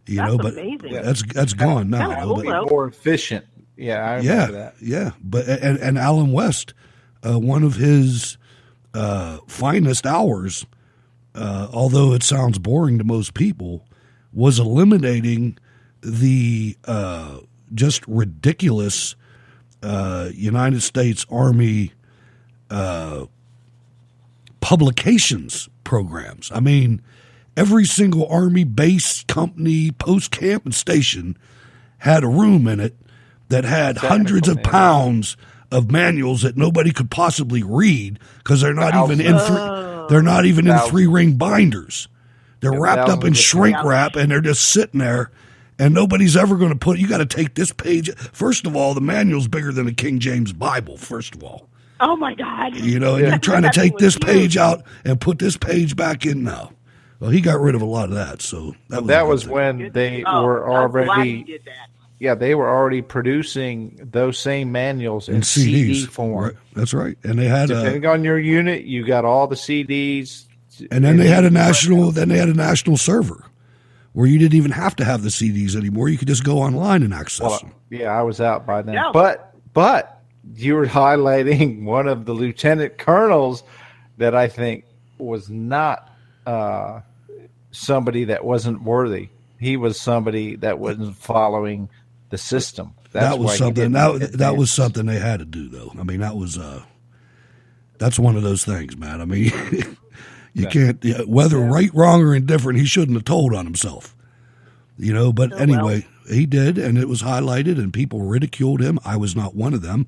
But amazing. That's gone now. More efficient. Yeah, I remember that. Yeah. But and Alan West, one of his finest hours, although it sounds boring to most people, was eliminating the just ridiculous United States Army publications programs. I mean, every single Army base, company, post camp, and station had a room in it that had hundreds of pounds of manuals that nobody could possibly read because they're not even in in 3-ring binders. They're wrapped up in shrink wrap, and they're just sitting there. And nobody's ever going to put. You got to take this page. First of all, the manual's bigger than the King James Bible. First of all. Oh my God! You know, and you're trying to take this page out and put this page back in now. Well, he got rid of a lot of that, so that was when they were already. Yeah, they were already producing those same manuals in CD form. Right. That's right, and they had depending on your unit, you got all the CDs. And then they had a national server where you didn't even have to have the CDs anymore. You could just go online and access them. Yeah, I was out by then. Yeah. But you were highlighting one of the lieutenant colonels that I think was not somebody that wasn't worthy. He was somebody that wasn't following the system. That was something. That was something they had to do, though. I mean, that's one of those things, man. I mean, you can't, whether right, wrong, or indifferent, he shouldn't have told on himself. But anyway, he did, and it was highlighted, and people ridiculed him. I was not one of them.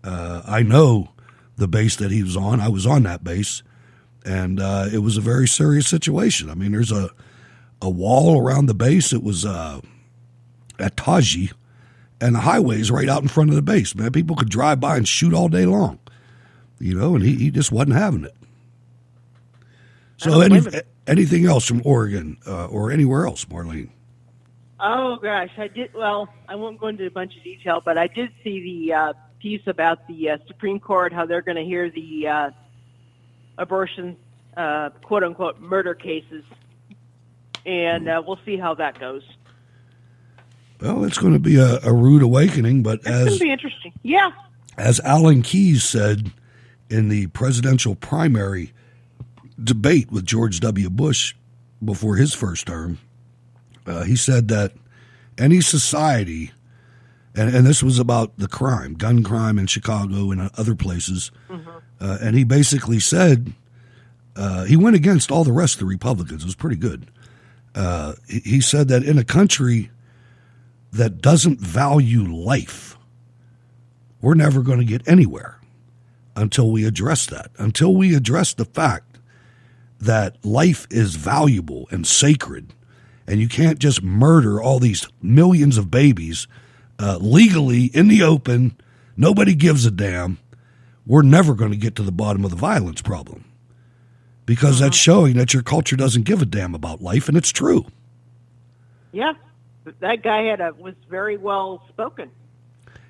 I know the base that he was on. I was on that base, and it was a very serious situation. I mean, there's a wall around the base. It was at Taji, and the highway's right out in front of the base. Man, people could drive by and shoot all day long, and he just wasn't having it. So anything else from Oregon or anywhere else, Marlene? Oh, gosh. I won't go into a bunch of detail, but I did see the piece about the Supreme Court, how they're going to hear the abortion, quote-unquote, murder cases, and we'll see how that goes. Well, it's going to be a rude awakening, but it's going to be interesting. Yeah. As Alan Keyes said in the presidential primary debate with George W. Bush before his first term, he said that any society, and this was about the crime, gun crime in Chicago and other places, and he basically said, he went against all the rest of the Republicans. It was pretty good. He said that in a country that doesn't value life, we're never going to get anywhere until we address that, until we address the fact that life is valuable and sacred, and you can't just murder all these millions of babies legally in the open. Nobody gives a damn. We're never going to get to the bottom of the violence problem, because that's showing that your culture doesn't give a damn about life, and it's true. Yeah, that guy was very well spoken.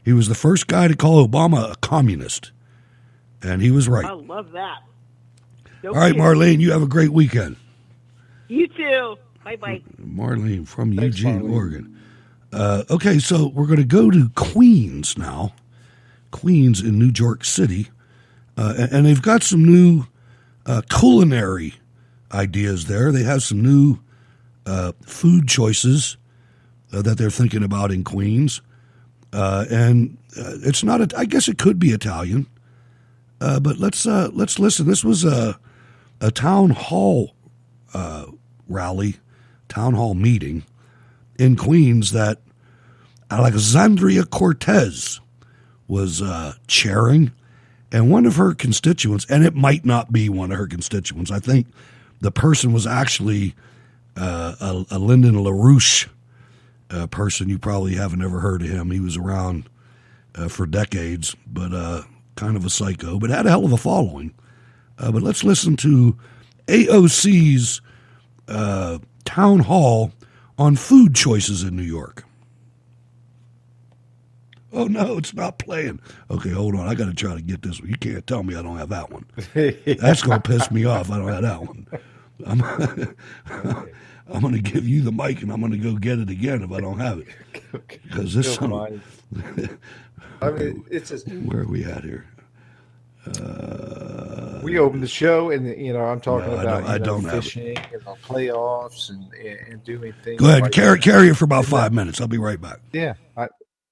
He was the first guy to call Obama a communist, and he was right. I love that. All right, Marlene, you have a great weekend. You too. Bye-bye. Marlene from Eugene, Oregon. Okay, so we're going to go to Queens now. Queens in New York City. And they've got some new culinary ideas there. They have some new food choices that they're thinking about in Queens. And it's not, I guess it could be Italian. But let's listen. This was a town hall rally, town hall meeting in Queens that Alexandria Cortez was chairing, and one of her constituents, and it might not be one of her constituents. I think the person was actually a Lyndon LaRouche person. You probably haven't ever heard of him. He was around for decades, but kind of a psycho, but had a hell of a following. But let's listen to AOC's town hall on food choices in New York. Oh, no, it's not playing. Okay, hold on. I got to try to get this one. You can't tell me I don't have that one. That's going to piss me off. I don't have that one. I'm going to give you the mic, and I'm going to go get it again if I don't have it. Because this one... I mean, it's just... Where are we at here? We opened the show, and I'm talking about I don't fishing and the playoffs and doing things. Go ahead, carry it for about 5 minutes. I'll be right back. Yeah.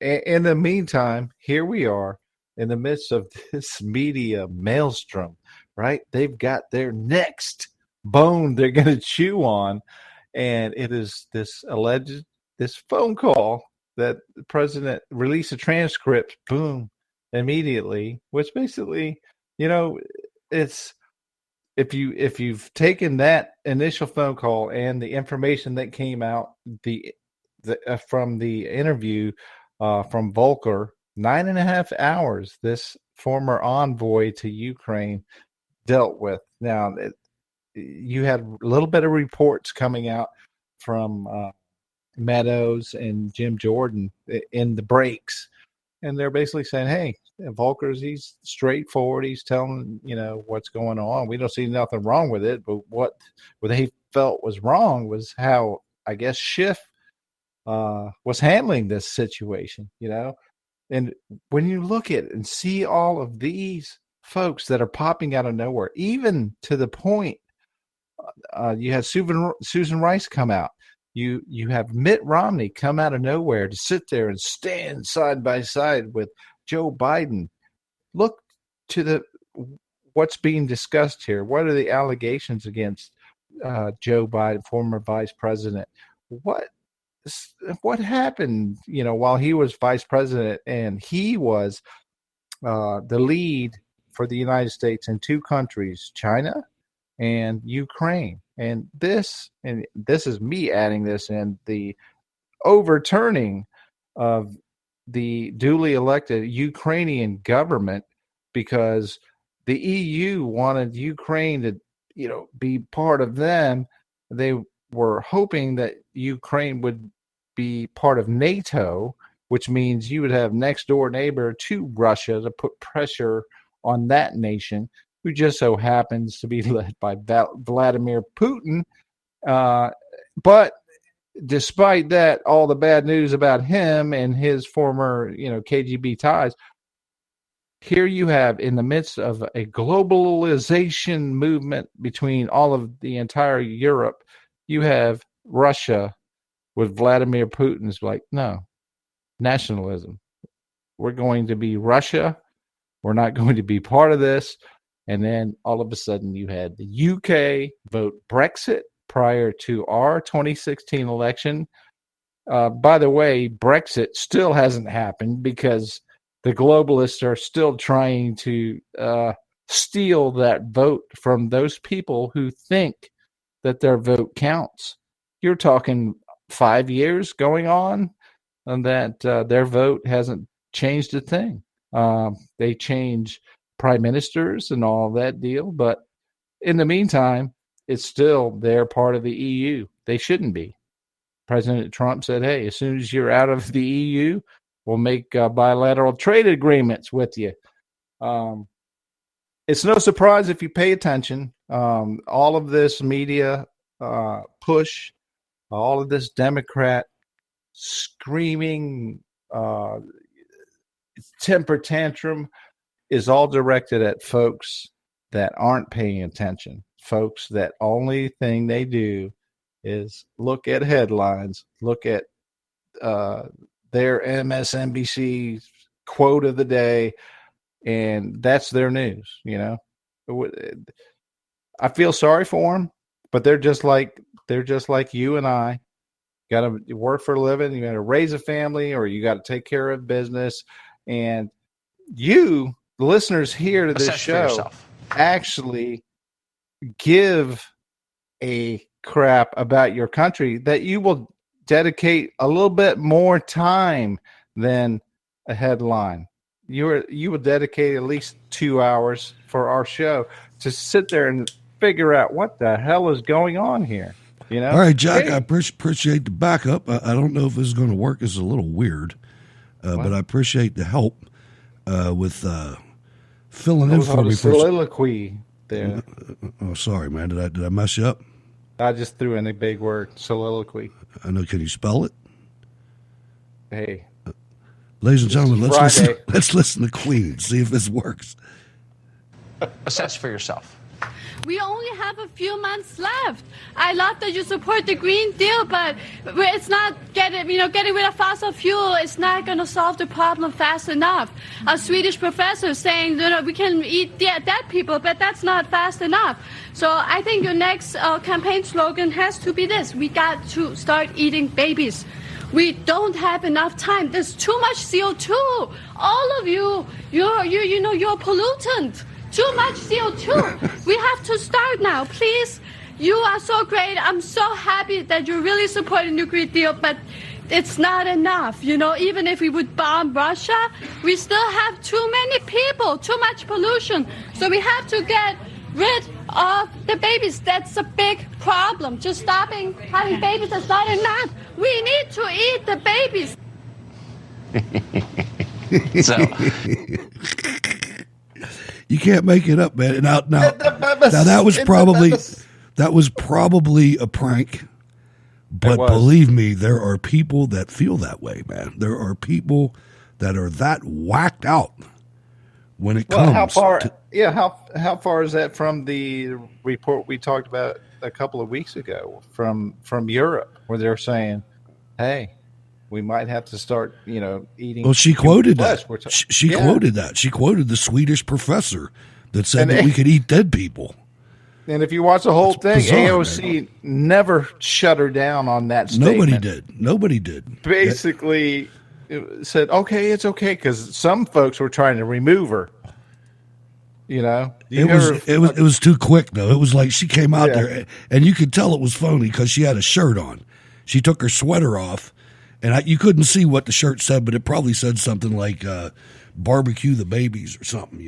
In the meantime, here we are in the midst of this media maelstrom, right? They've got their next bone they're going to chew on, and it is this phone call that the president released a transcript, boom, immediately, which basically, it's if you've taken that initial phone call and the information that came out from the interview from Volker, 9.5 hours this former envoy to Ukraine dealt with. Now, you had a little bit of reports coming out from Meadows and Jim Jordan in the breaks, and they're basically saying, hey, Volker's, he's straightforward. He's telling, what's going on. We don't see nothing wrong with it. But what they felt was wrong was how, I guess, Schiff was handling this situation, And when you look at and see all of these folks that are popping out of nowhere, even to the point, you had Susan Rice come out. You have Mitt Romney come out of nowhere to sit there and stand side by side with Joe Biden. Look to what's being discussed here. What are the allegations against Joe Biden, former vice president? What happened, while he was vice president and he was the lead for the United States in two countries, China and Ukraine. And this is me adding this in, the overturning of the duly elected Ukrainian government, because the EU wanted Ukraine to, be part of them. They were hoping that Ukraine would be part of NATO, which means you would have next door neighbor to Russia to put pressure on that nation, who just so happens to be led by Vladimir Putin. But despite that, all the bad news about him and his former, KGB ties, here you have, in the midst of a globalization movement between all of the entire Europe, you have Russia with Vladimir Putin's like, no, nationalism. We're going to be Russia. We're not going to be part of this. And then all of a sudden you had the UK vote Brexit prior to our 2016 election. By the way, Brexit still hasn't happened because the globalists are still trying to steal that vote from those people who think that their vote counts. You're talking 5 years going on, and that their vote hasn't changed a thing. They change prime ministers and all that deal, but in the meantime, it's still they're part of the EU. They shouldn't be. President Trump said, hey, as soon as you're out of the EU, we'll make bilateral trade agreements with you. It's no surprise if you pay attention. All of this media push, all of this Democrat screaming temper tantrum is all directed at folks that aren't paying attention. Folks that only thing they do is look at headlines, look at their MSNBC quote of the day, and that's their news. I feel sorry for them, but they're just like you and I. Got to work for a living. You got to raise a family, or you got to take care of business. And you, the listeners here to this show, actually give a crap about your country, that you will dedicate a little bit more time than a headline. You would dedicate at least 2 hours for our show to sit there and figure out what the hell is going on here. All right, Jack, I appreciate the backup. I don't know if this is going to work. It's a little weird, but I appreciate the help with filling in for me. Soliloquy there. Oh, sorry, man. Did I mess you up? I just threw in a big word, soliloquy. I know. Can you spell it? Hey. Ladies and gentlemen, let's listen to Queen, see if this works. Assess for yourself. We only have a few months left. I love that you support the Green Deal, but it's not getting rid of fossil fuel. It's not going to solve the problem fast enough. A Swedish professor saying, we can eat dead people, but that's not fast enough. So I think your next campaign slogan has to be this: we got to start eating babies. We don't have enough time. There's too much CO2. All of you're a pollutant. Too much CO2. We have to start now, please. You are so great. I'm so happy that you're really supporting the Green Deal, but it's not enough. Even if we would bomb Russia, we still have too many people, too much pollution. So we have to get rid of the babies. That's a big problem. Just stopping having babies is not enough. We need to eat the babies. So you can't make it up, man. Now that was probably a prank. But believe me, there are people that feel that way, man. There are people that are that whacked out when it comes. How far is that from the report we talked about a couple of weeks ago from Europe, where they're saying, "Hey, we might have to start, eating." Well, she quoted that. She Yeah. quoted that. She quoted the Swedish professor that said that we could eat dead people. And if you watch the whole thing, bizarre, AOC never shut her down on that statement. Nobody did. Basically, it said, "Okay, it's okay," because some folks were trying to remove her. It was too quick though. It was like she came out there, and you could tell it was phony because she had a shirt on. She took her sweater off, and you couldn't see what the shirt said, but it probably said something like "barbecue the babies" or something.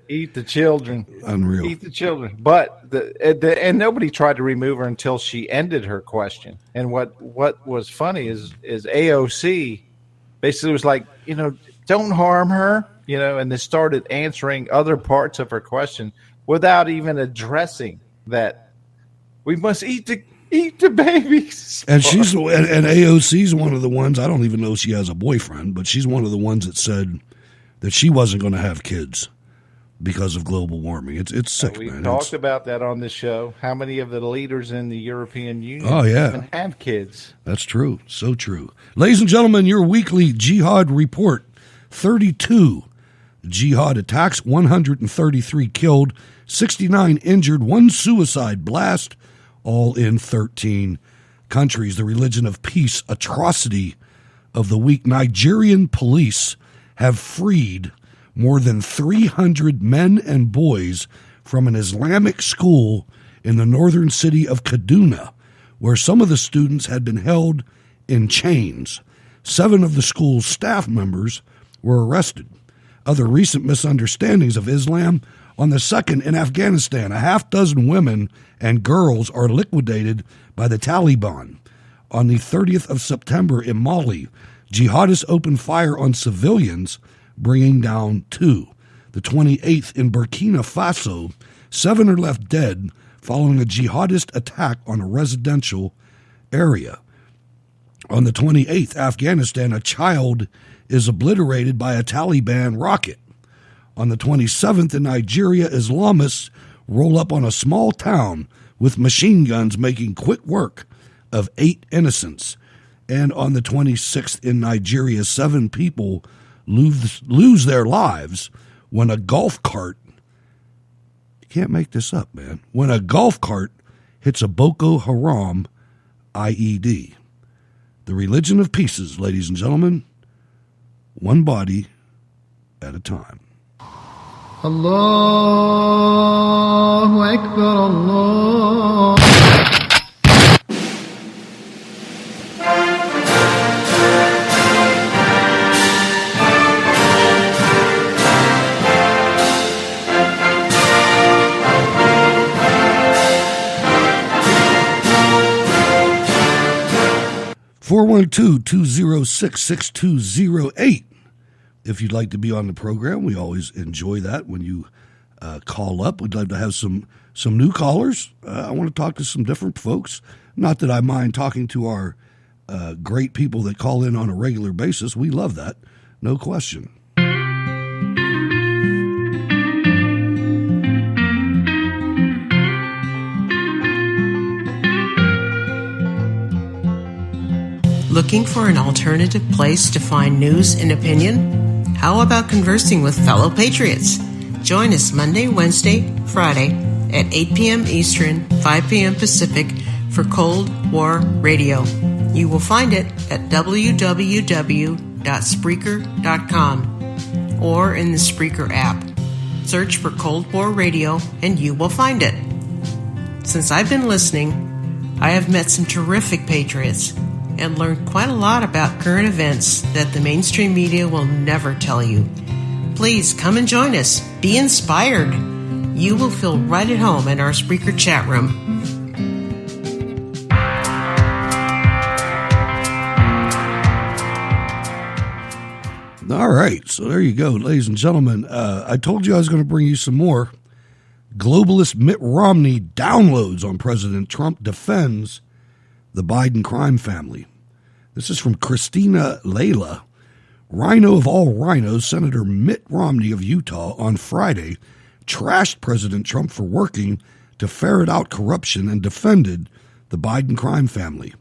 Eat the children. Unreal. Eat the children. But and nobody tried to remove her until she ended her question. And what was funny is AOC basically was like, don't harm her, and they started answering other parts of her question without even addressing that we must eat the babies. And and AOC's one of the ones, I don't even know if she has a boyfriend, but she's one of the ones that said that she wasn't going to have kids because of global warming. It's sick, man. We talked about that on this show. How many of the leaders in the European Union even have kids? That's true. So true. Ladies and gentlemen, your weekly jihad report. 32 jihad attacks, 133 killed, 69 injured, 1 suicide blast, all in 13 countries. The religion of peace atrocity of the week. Nigerian police have freed more than 300 men and boys from an Islamic school in the northern city of Kaduna, where some of the students had been held in chains. 7 of the school's staff members were arrested. Other recent misunderstandings of Islam. On the 2nd, in Afghanistan, a half dozen women and girls are liquidated by the Taliban. On the 30th of September in Mali, jihadists opened fire on civilians, bringing down 2. The 28th in Burkina Faso, 7 are left dead following a jihadist attack on a residential area. On the 28th, Afghanistan, a child is obliterated by a Taliban rocket. On the 27th in Nigeria, Islamists roll up on a small town with machine guns, making quick work of 8 innocents. And on the 26th in Nigeria, 7 people lose their lives when a golf cart, you can't make this up, man, when a golf cart hits a Boko Haram IED. The religion of pieces, ladies and gentlemen, one body at a time. Allahu Akbar, Allah. (412-206-6208). If you'd like to be on the program, we always enjoy that when you call up. We'd love to have some new callers. I want to talk to some different folks. Not that I mind talking to our great people that call in on a regular basis. We love that, no question. Looking for an alternative place to find news and opinion? How about conversing with fellow patriots? Join us Monday, Wednesday, Friday at 8 p.m. Eastern, 5 p.m. Pacific for Cold War Radio. You will find it at www.spreaker.com or in the Spreaker app. Search for Cold War Radio and you will find it. Since I've been listening, I have met some terrific patriots and learned quite a lot about current events that the mainstream media will never tell you. Please come and join us. Be inspired. you will feel right at home in our Spreaker chat room. All right, so there you go, ladies and gentlemen. I told you I was going to bring you some more. Globalist Mitt Romney downloads on President Trump, defends the Biden crime family. This is from Christina Layla. Rhino of all rhinos, Senator Mitt Romney of Utah on Friday trashed President Trump for working to ferret out corruption and defended the Biden crime family.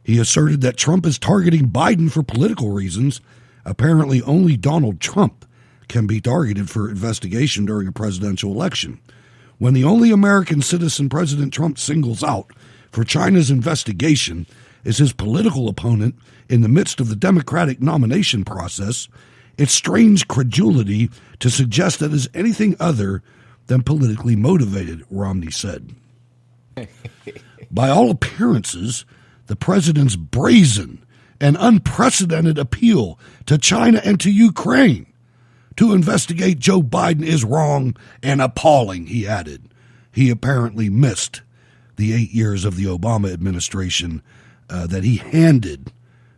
He asserted that Trump is targeting Biden for political reasons. Apparently, only Donald Trump can be targeted for investigation during a presidential election. When the only American citizen President Trump singles out for China's investigation is his political opponent in the midst of the Democratic nomination process, it's strange credulity to suggest that it is anything other than politically motivated, Romney said. By all appearances, the president's brazen and unprecedented appeal to China and to Ukraine to investigate Joe Biden is wrong and appalling, he added. He apparently missed the 8 years of the Obama administration that he handed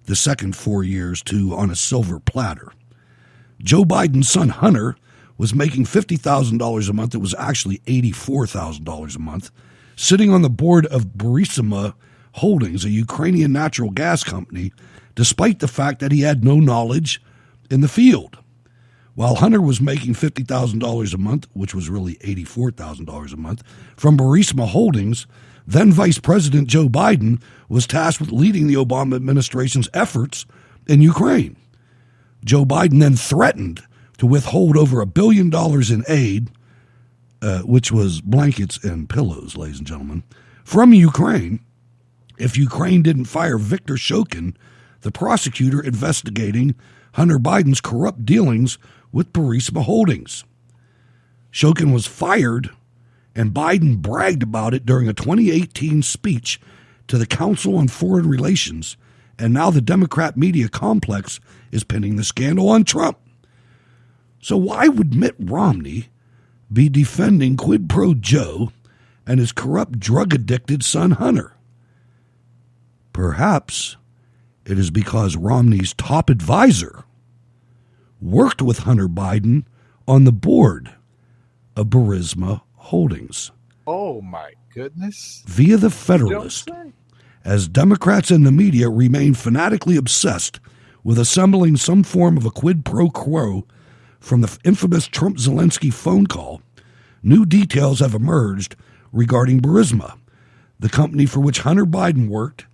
the second 4 years to on a silver platter. Joe Biden's son, Hunter, was making $50,000 a month. It was actually $84,000 a month, sitting on the board of Burisma Holdings, a Ukrainian natural gas company, despite the fact that he had no knowledge in the field. While Hunter was making $50,000 a month, which was really $84,000 a month, from Burisma Holdings, then Vice President Joe Biden was tasked with leading the Obama administration's efforts in Ukraine. Joe Biden then threatened to withhold over $1 billion in aid, which was blankets and pillows, ladies and gentlemen, from Ukraine if Ukraine didn't fire Viktor Shokin, the prosecutor investigating Hunter Biden's corrupt dealings with Burisma Holdings. Shokin was fired, and Biden bragged about it during a 2018 speech to the Council on Foreign Relations, and now the Democrat media complex is pinning the scandal on Trump. So why would Mitt Romney be defending Quid Pro Joe and his corrupt, drug-addicted son Hunter? Perhaps it is because Romney's top advisor worked with Hunter Biden on the board of Burisma Holdings. Oh, my goodness. Via the Federalist, as Democrats and the media remain fanatically obsessed with assembling some form of a quid pro quo from the infamous Trump-Zelensky phone call, new details have emerged regarding Burisma, the company for which Hunter Biden worked,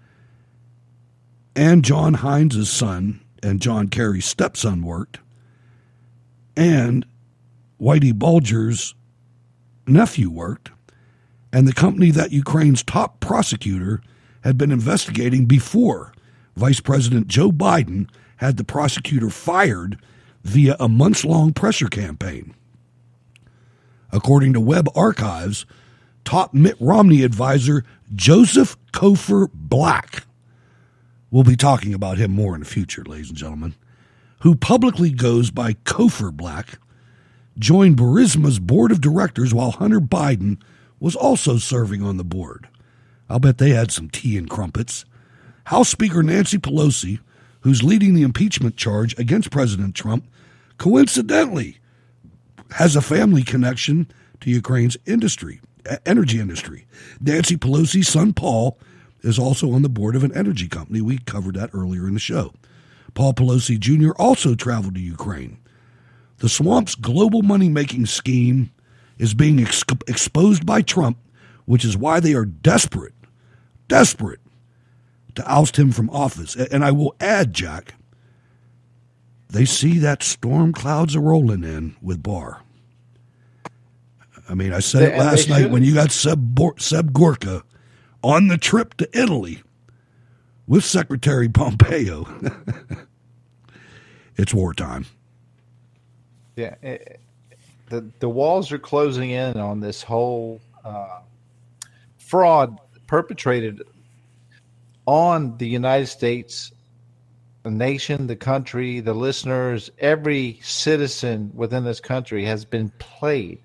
and John Hines' son and John Kerry's stepson worked, and Whitey Bulger's nephew worked, and the company that Ukraine's top prosecutor had been investigating before Vice President Joe Biden had the prosecutor fired via a months-long pressure campaign. According to Web Archives, top Mitt Romney advisor Joseph Cofer Black, we'll be talking about him more in the future, ladies and gentlemen, who publicly goes by Cofer Black, joined Burisma's board of directors while Hunter Biden was also serving on the board. I'll bet they had some tea and crumpets. House Speaker Nancy Pelosi, who's leading the impeachment charge against President Trump, coincidentally has a family connection to Ukraine's energy industry. Nancy Pelosi's son, Paul, is also on the board of an energy company. We covered that earlier in the show. Paul Pelosi Jr. also traveled to Ukraine. The swamp's global money-making scheme is being exposed by Trump, which is why they are desperate to oust him from office. And I will add, Jack, they see that storm clouds are rolling in with Barr. I mean, I said it last night when you got Seb Gorka on the trip to Italy with Secretary Pompeo. It's wartime. Yeah, the walls are closing in on this whole fraud perpetrated on the United States, the nation, the country, the listeners. Every citizen within this country has been played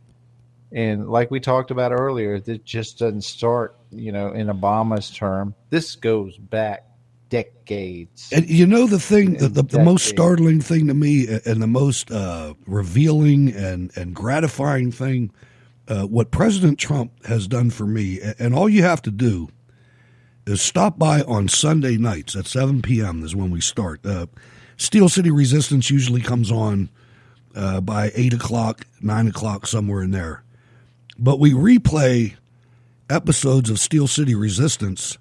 And like we talked about earlier, it just doesn't start, in Obama's term. This goes back decades. And the thing, the most startling thing to me, and the most revealing and gratifying thing, what President Trump has done for me, and all you have to do is stop by on Sunday nights at 7 p.m. is when we start. Steel City Resistance usually comes on by 8 o'clock, 9 o'clock, somewhere in there. But we replay episodes of Steel City Resistance.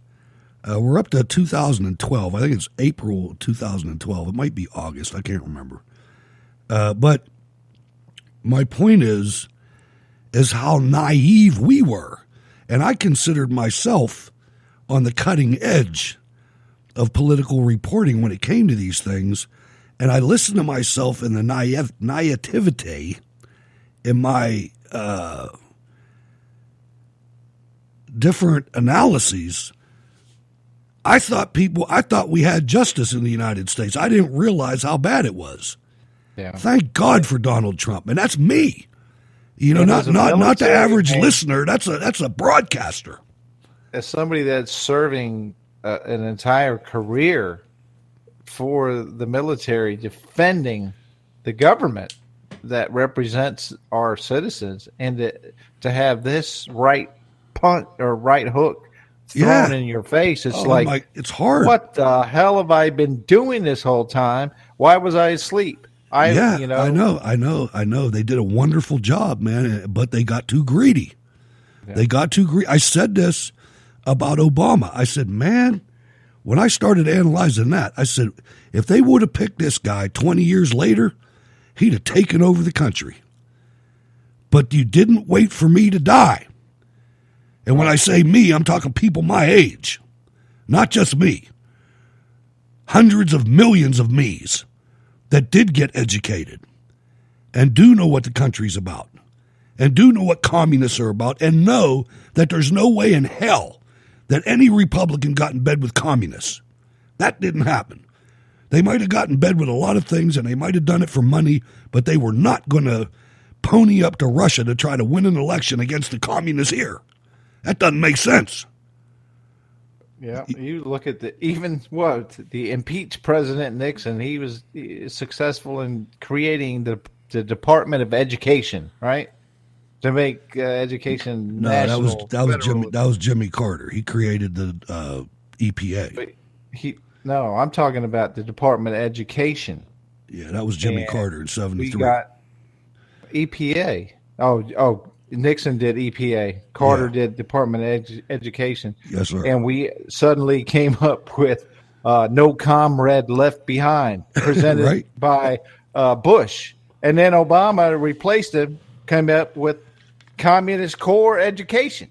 We're up to 2012. I think it's April 2012. It might be August. I can't remember. But my point is how naive we were. And I considered myself on the cutting edge of political reporting when it came to these things. And I listened to myself in the naivety in my different analyses. I thought we had justice in the United States. I didn't realize how bad it was. Yeah. Thank God for Donald Trump. And that's me. Not the average listener. That's a broadcaster. As somebody that's serving an entire career for the military, defending the government that represents our citizens, and to have this right punt or right hook thrown in your face, it's it's hard. What the hell have I been doing this whole time? Why was I asleep? I know. They did a wonderful job, man, but they got too greedy. Yeah. They got too greedy. I said this about Obama. I said, man, when I started analyzing that, I said, if they would have picked this guy 20 years later, he'd have taken over the country. But you didn't wait for me to die. And when I say me, I'm talking people my age, not just me. Hundreds of millions of me's that did get educated and do know what the country's about and do know what communists are about and know that there's no way in hell that any Republican got in bed with communists. That didn't happen. They might have gotten in bed with a lot of things and they might have done it for money, but they were not going to pony up to Russia to try to win an election against the communists here. That doesn't make sense. Yeah, you look at the impeached President Nixon. He was successful in creating the Department of Education, right? To make education national. That was Jimmy Carter. He created the EPA. I'm talking about the Department of Education. Yeah, that was Jimmy Carter in 73. We got EPA. Oh. Nixon did EPA. Carter did Department of Education. Yes, sir. And we suddenly came up with No Comrade Left Behind, presented by Bush. And then Obama replaced him, came up with Communist Core Education.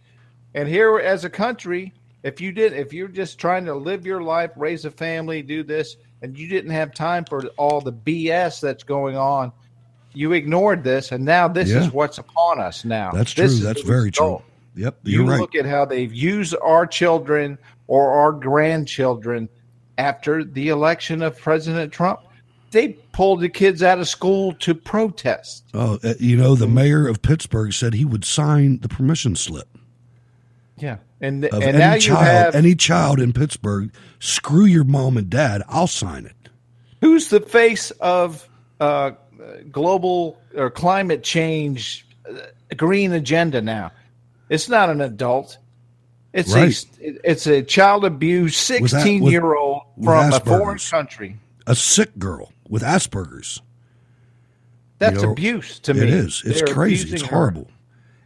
And here, as a country, if you're just trying to live your life, raise a family, do this, and you didn't have time for all the BS that's going on, you ignored this, and now this is what's upon us now. That's true. That's very true. Yep, you're right. You look at how they've used our children or our grandchildren after the election of President Trump. They pulled the kids out of school to protest. Oh, the mayor of Pittsburgh said he would sign the permission slip. Yeah, and now any child in Pittsburgh, screw your mom and dad, I'll sign it. Who's the face of global or climate change green agenda now? It's not an adult. It's a child abused 16-year-old from a foreign country. A sick girl with Asperger's. That's abuse to me. It is. It's crazy. It's horrible.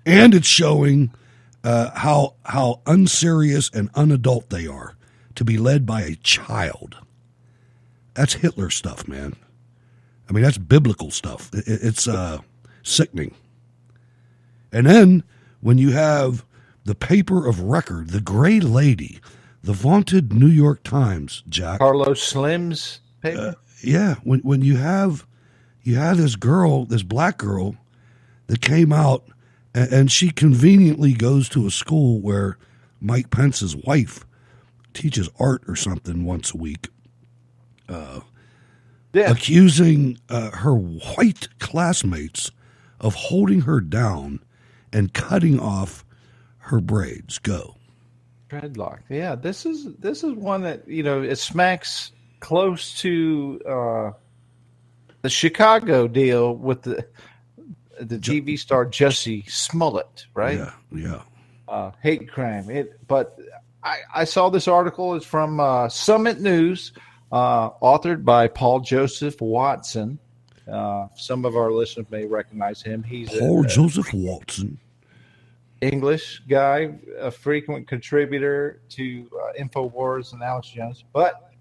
And it's showing how unserious and unadult they are to be led by a child. That's Hitler stuff, man. I mean, that's biblical stuff. It's sickening. And then when you have the paper of record, the Gray Lady, the vaunted New York Times, Jack. Carlos Slim's paper? When you have this girl, this black girl that came out, and she conveniently goes to a school where Mike Pence's wife teaches art or something once a week. Accusing her white classmates of holding her down and cutting off her braids. Go. Dreadlock. Yeah, this is one that, it smacks close to the Chicago deal with the TV star Jussie Smollett, right? Yeah. Hate crime. But I saw this article. It's from Summit News, authored by Paul Joseph Watson. Some of our listeners may recognize him. He's Paul Joseph Watson. English guy, a frequent contributor to InfoWars and Alex Jones. But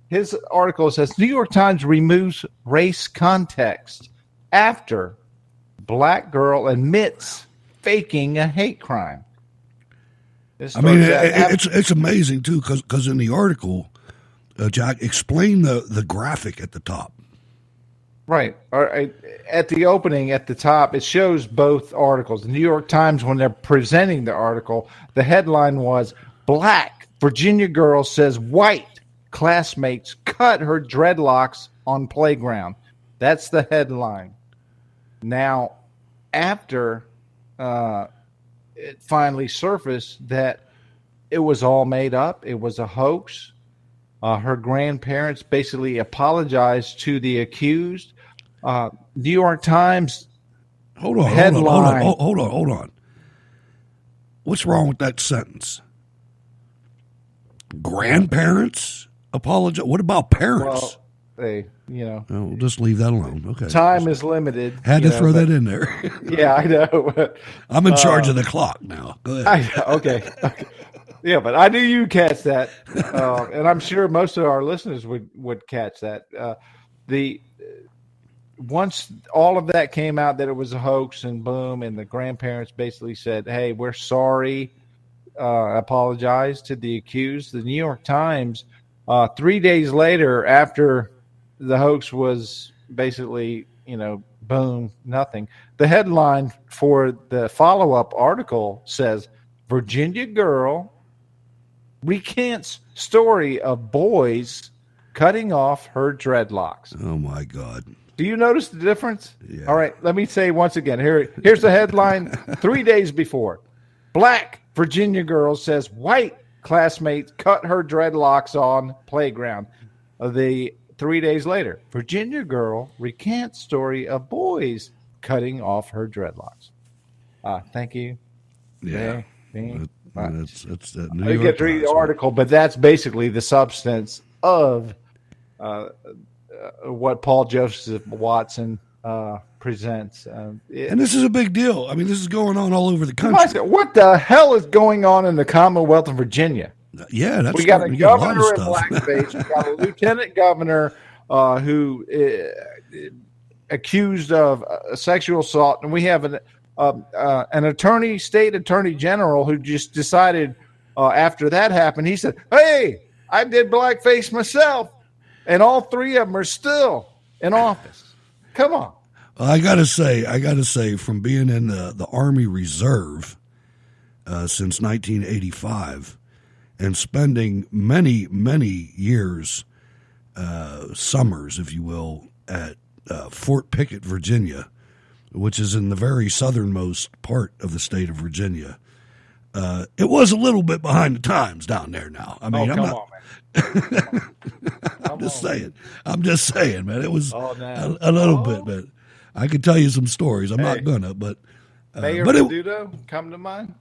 his article says New York Times removes race context after black girl admits faking a hate crime. I mean, it's amazing too, because in the article, Jack, explain the graphic at the top. Right. At the opening, at the top, it shows both articles. The New York Times, when they're presenting the article, the headline was, Black Virginia girl says white classmates cut her dreadlocks on playground. That's the headline. Now, after it finally surfaced that it was all made up, it was a hoax, her grandparents basically apologized to the accused. New York Times. Hold on. What's wrong with that sentence? Grandparents apologize. What about parents? Well, we'll just leave that alone. Okay. Time is limited. Had to throw that in there. Yeah, I know. I'm in charge of the clock now. Go ahead. Okay. Yeah, but I knew you'd catch that, and I'm sure most of our listeners would catch that. Once all of that came out that it was a hoax and boom, and the grandparents basically said, hey, we're sorry, apologize to the accused. The New York Times, 3 days later, after the hoax was basically, boom, nothing, the headline for the follow-up article says, Virginia girl recants story of boys cutting off her dreadlocks. Oh, my God. Do you notice the difference? Yeah. All right, let me say once again. Here's the headline 3 days before. Black Virginia girl says white classmates cut her dreadlocks on playground. The 3 days later, Virginia girl recants story of boys cutting off her dreadlocks. Thank you. Yeah. That's that New York get to read the article, but that's basically the substance of what Paul Joseph Watson presents. And this is a big deal. I mean, this is going on all over the country. What the hell is going on in the Commonwealth of Virginia? Yeah, we got a governor in blackface. We got a lieutenant governor who accused of sexual assault, and we have an state attorney general who just decided after that happened, he said, hey, I did blackface myself, and all three of them are still in office. Come on. I gotta say, from being in the Army Reserve since 1985 and spending many, many years, summers, if you will, at Fort Pickett, Virginia, which is in the very southernmost part of the state of Virginia. It was a little bit behind the times down there now. I mean, I'm just saying, man. It was a little bit, man. I could tell you some stories. I'm not gonna, but Mayor Peduto come to mind.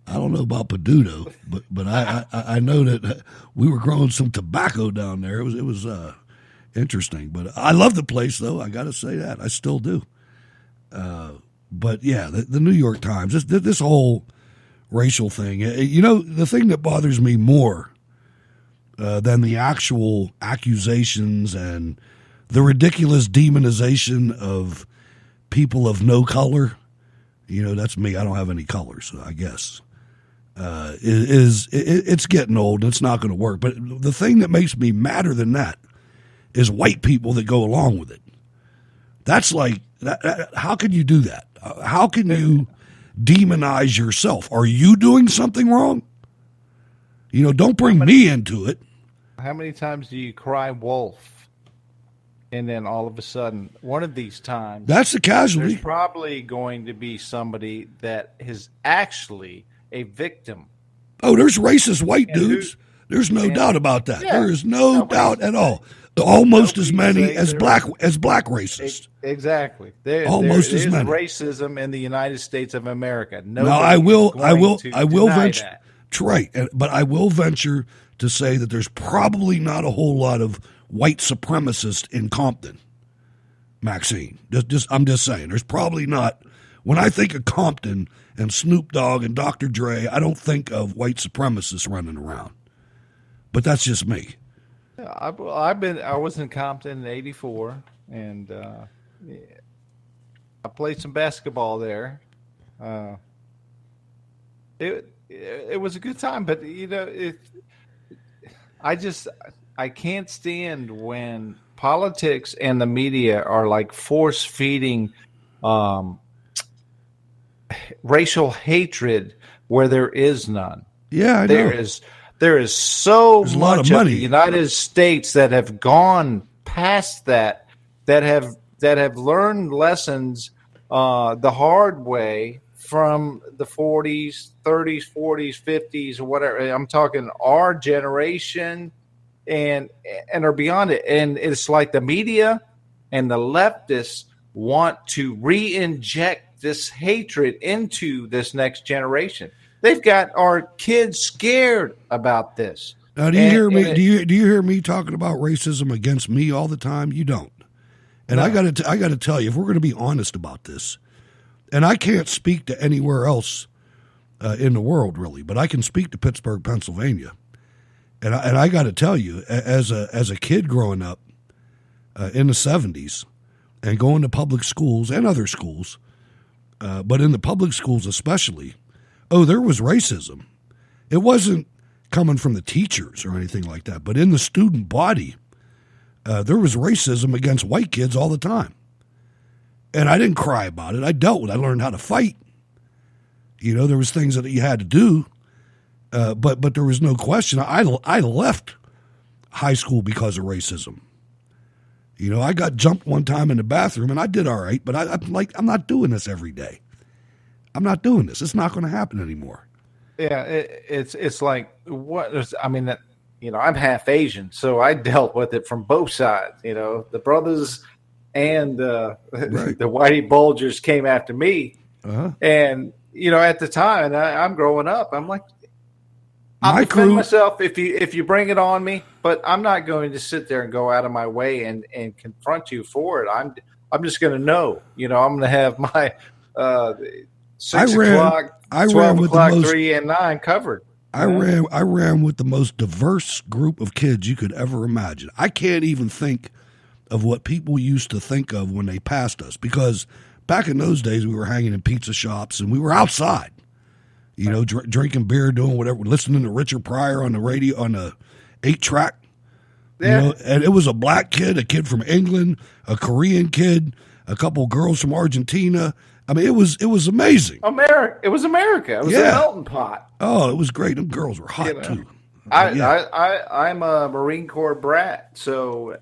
I don't know about Peduto, but I know that we were growing some tobacco down there. It was interesting, but I love the place though. I got to say that I still do. But yeah, the New York Times, this whole racial thing. You know, the thing that bothers me more than the actual accusations and the ridiculous demonization of people of no color, you know, that's me. I don't have any color, so I guess it's getting old and it's not going to work. But the thing that makes me madder than that is white people that go along with it. That's like, how can you do that? How can you demonize yourself? Are you doing something wrong? You know, don't bring me into it. How many times do you cry wolf? and then all of a sudden, one of these times, that's the casualty. There's probably going to be somebody that is actually a victim. Oh, there's racist white dudes. There's no doubt about that. Yeah, there is no doubt at all. Almost as many as black racists. Exactly. Almost as many. Racism in the United States of America. Now I will venture. Right, but I will venture to say that there's probably not a whole lot of white supremacists in Compton, Maxine. I'm just saying, there's probably not. When I think of Compton and Snoop Dogg and Dr. Dre, I don't think of white supremacists running around. But that's just me. I was in Compton in '84, and I played some basketball there. It was a good time, but I can't stand when politics and the media are like force feeding racial hatred where there is none. Yeah, I know. There is so much of the United States that have gone past that have learned lessons the hard way from the 40s, 30s, 40s, 50s, or whatever. I'm talking our generation and are beyond it. And it's like the media and the leftists want to re-inject this hatred into this next generation. They've got our kids scared about this. Now, do you hear me? Do you hear me talking about racism against me all the time? You don't. And no. I got to tell you, if we're going to be honest about this, and I can't speak to anywhere else in the world really, but I can speak to Pittsburgh, Pennsylvania, and I got to tell you, as a kid growing up in the '70s and going to public schools and other schools, but in the public schools especially. Oh, there was racism. It wasn't coming from the teachers or anything like that, but in the student body, there was racism against white kids all the time. And I didn't cry about it. I dealt with it. I learned how to fight. There was things that you had to do, but there was no question. I left high school because of racism. I got jumped one time in the bathroom, and I did all right, but I'm not doing this every day. I'm not doing this. It's not going to happen anymore. Yeah, it's like what? I mean, I'm half Asian, so I dealt with it from both sides. The brothers and the whitey bulgers came after me, and at the time, and I'm growing up, I'm like, I'll defend myself if you bring it on me, but I'm not going to sit there and go out of my way and confront you for it. I'm just going to know. I'm going to have my 6 o'clock, 12 o'clock, 3 and 9 covered. I ran with the most diverse group of kids you could ever imagine. I can't even think of what people used to think of when they passed us, because back in those days we were hanging in pizza shops and we were outside, drinking beer, doing whatever, listening to Richard Pryor on the radio on the 8-track. Yeah. And it was a black kid, a kid from England, a Korean kid, a couple girls from Argentina. I mean, it was amazing. It was America. It was a melting pot. Oh, it was great. Them girls were hot too. I'm a Marine Corps brat, so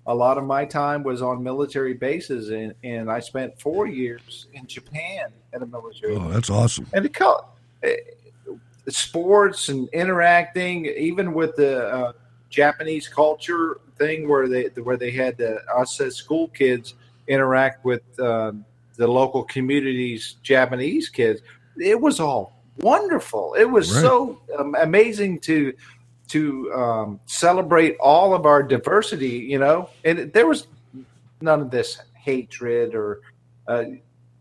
a lot of my time was on military bases, and I spent 4 years in Japan at a military. Oh, that's awesome. And sports and interacting, even with the Japanese culture thing, where they had us as school kids interact with the local community's Japanese kids. It was all wonderful. It was so amazing to celebrate all of our diversity, and there was none of this hatred or.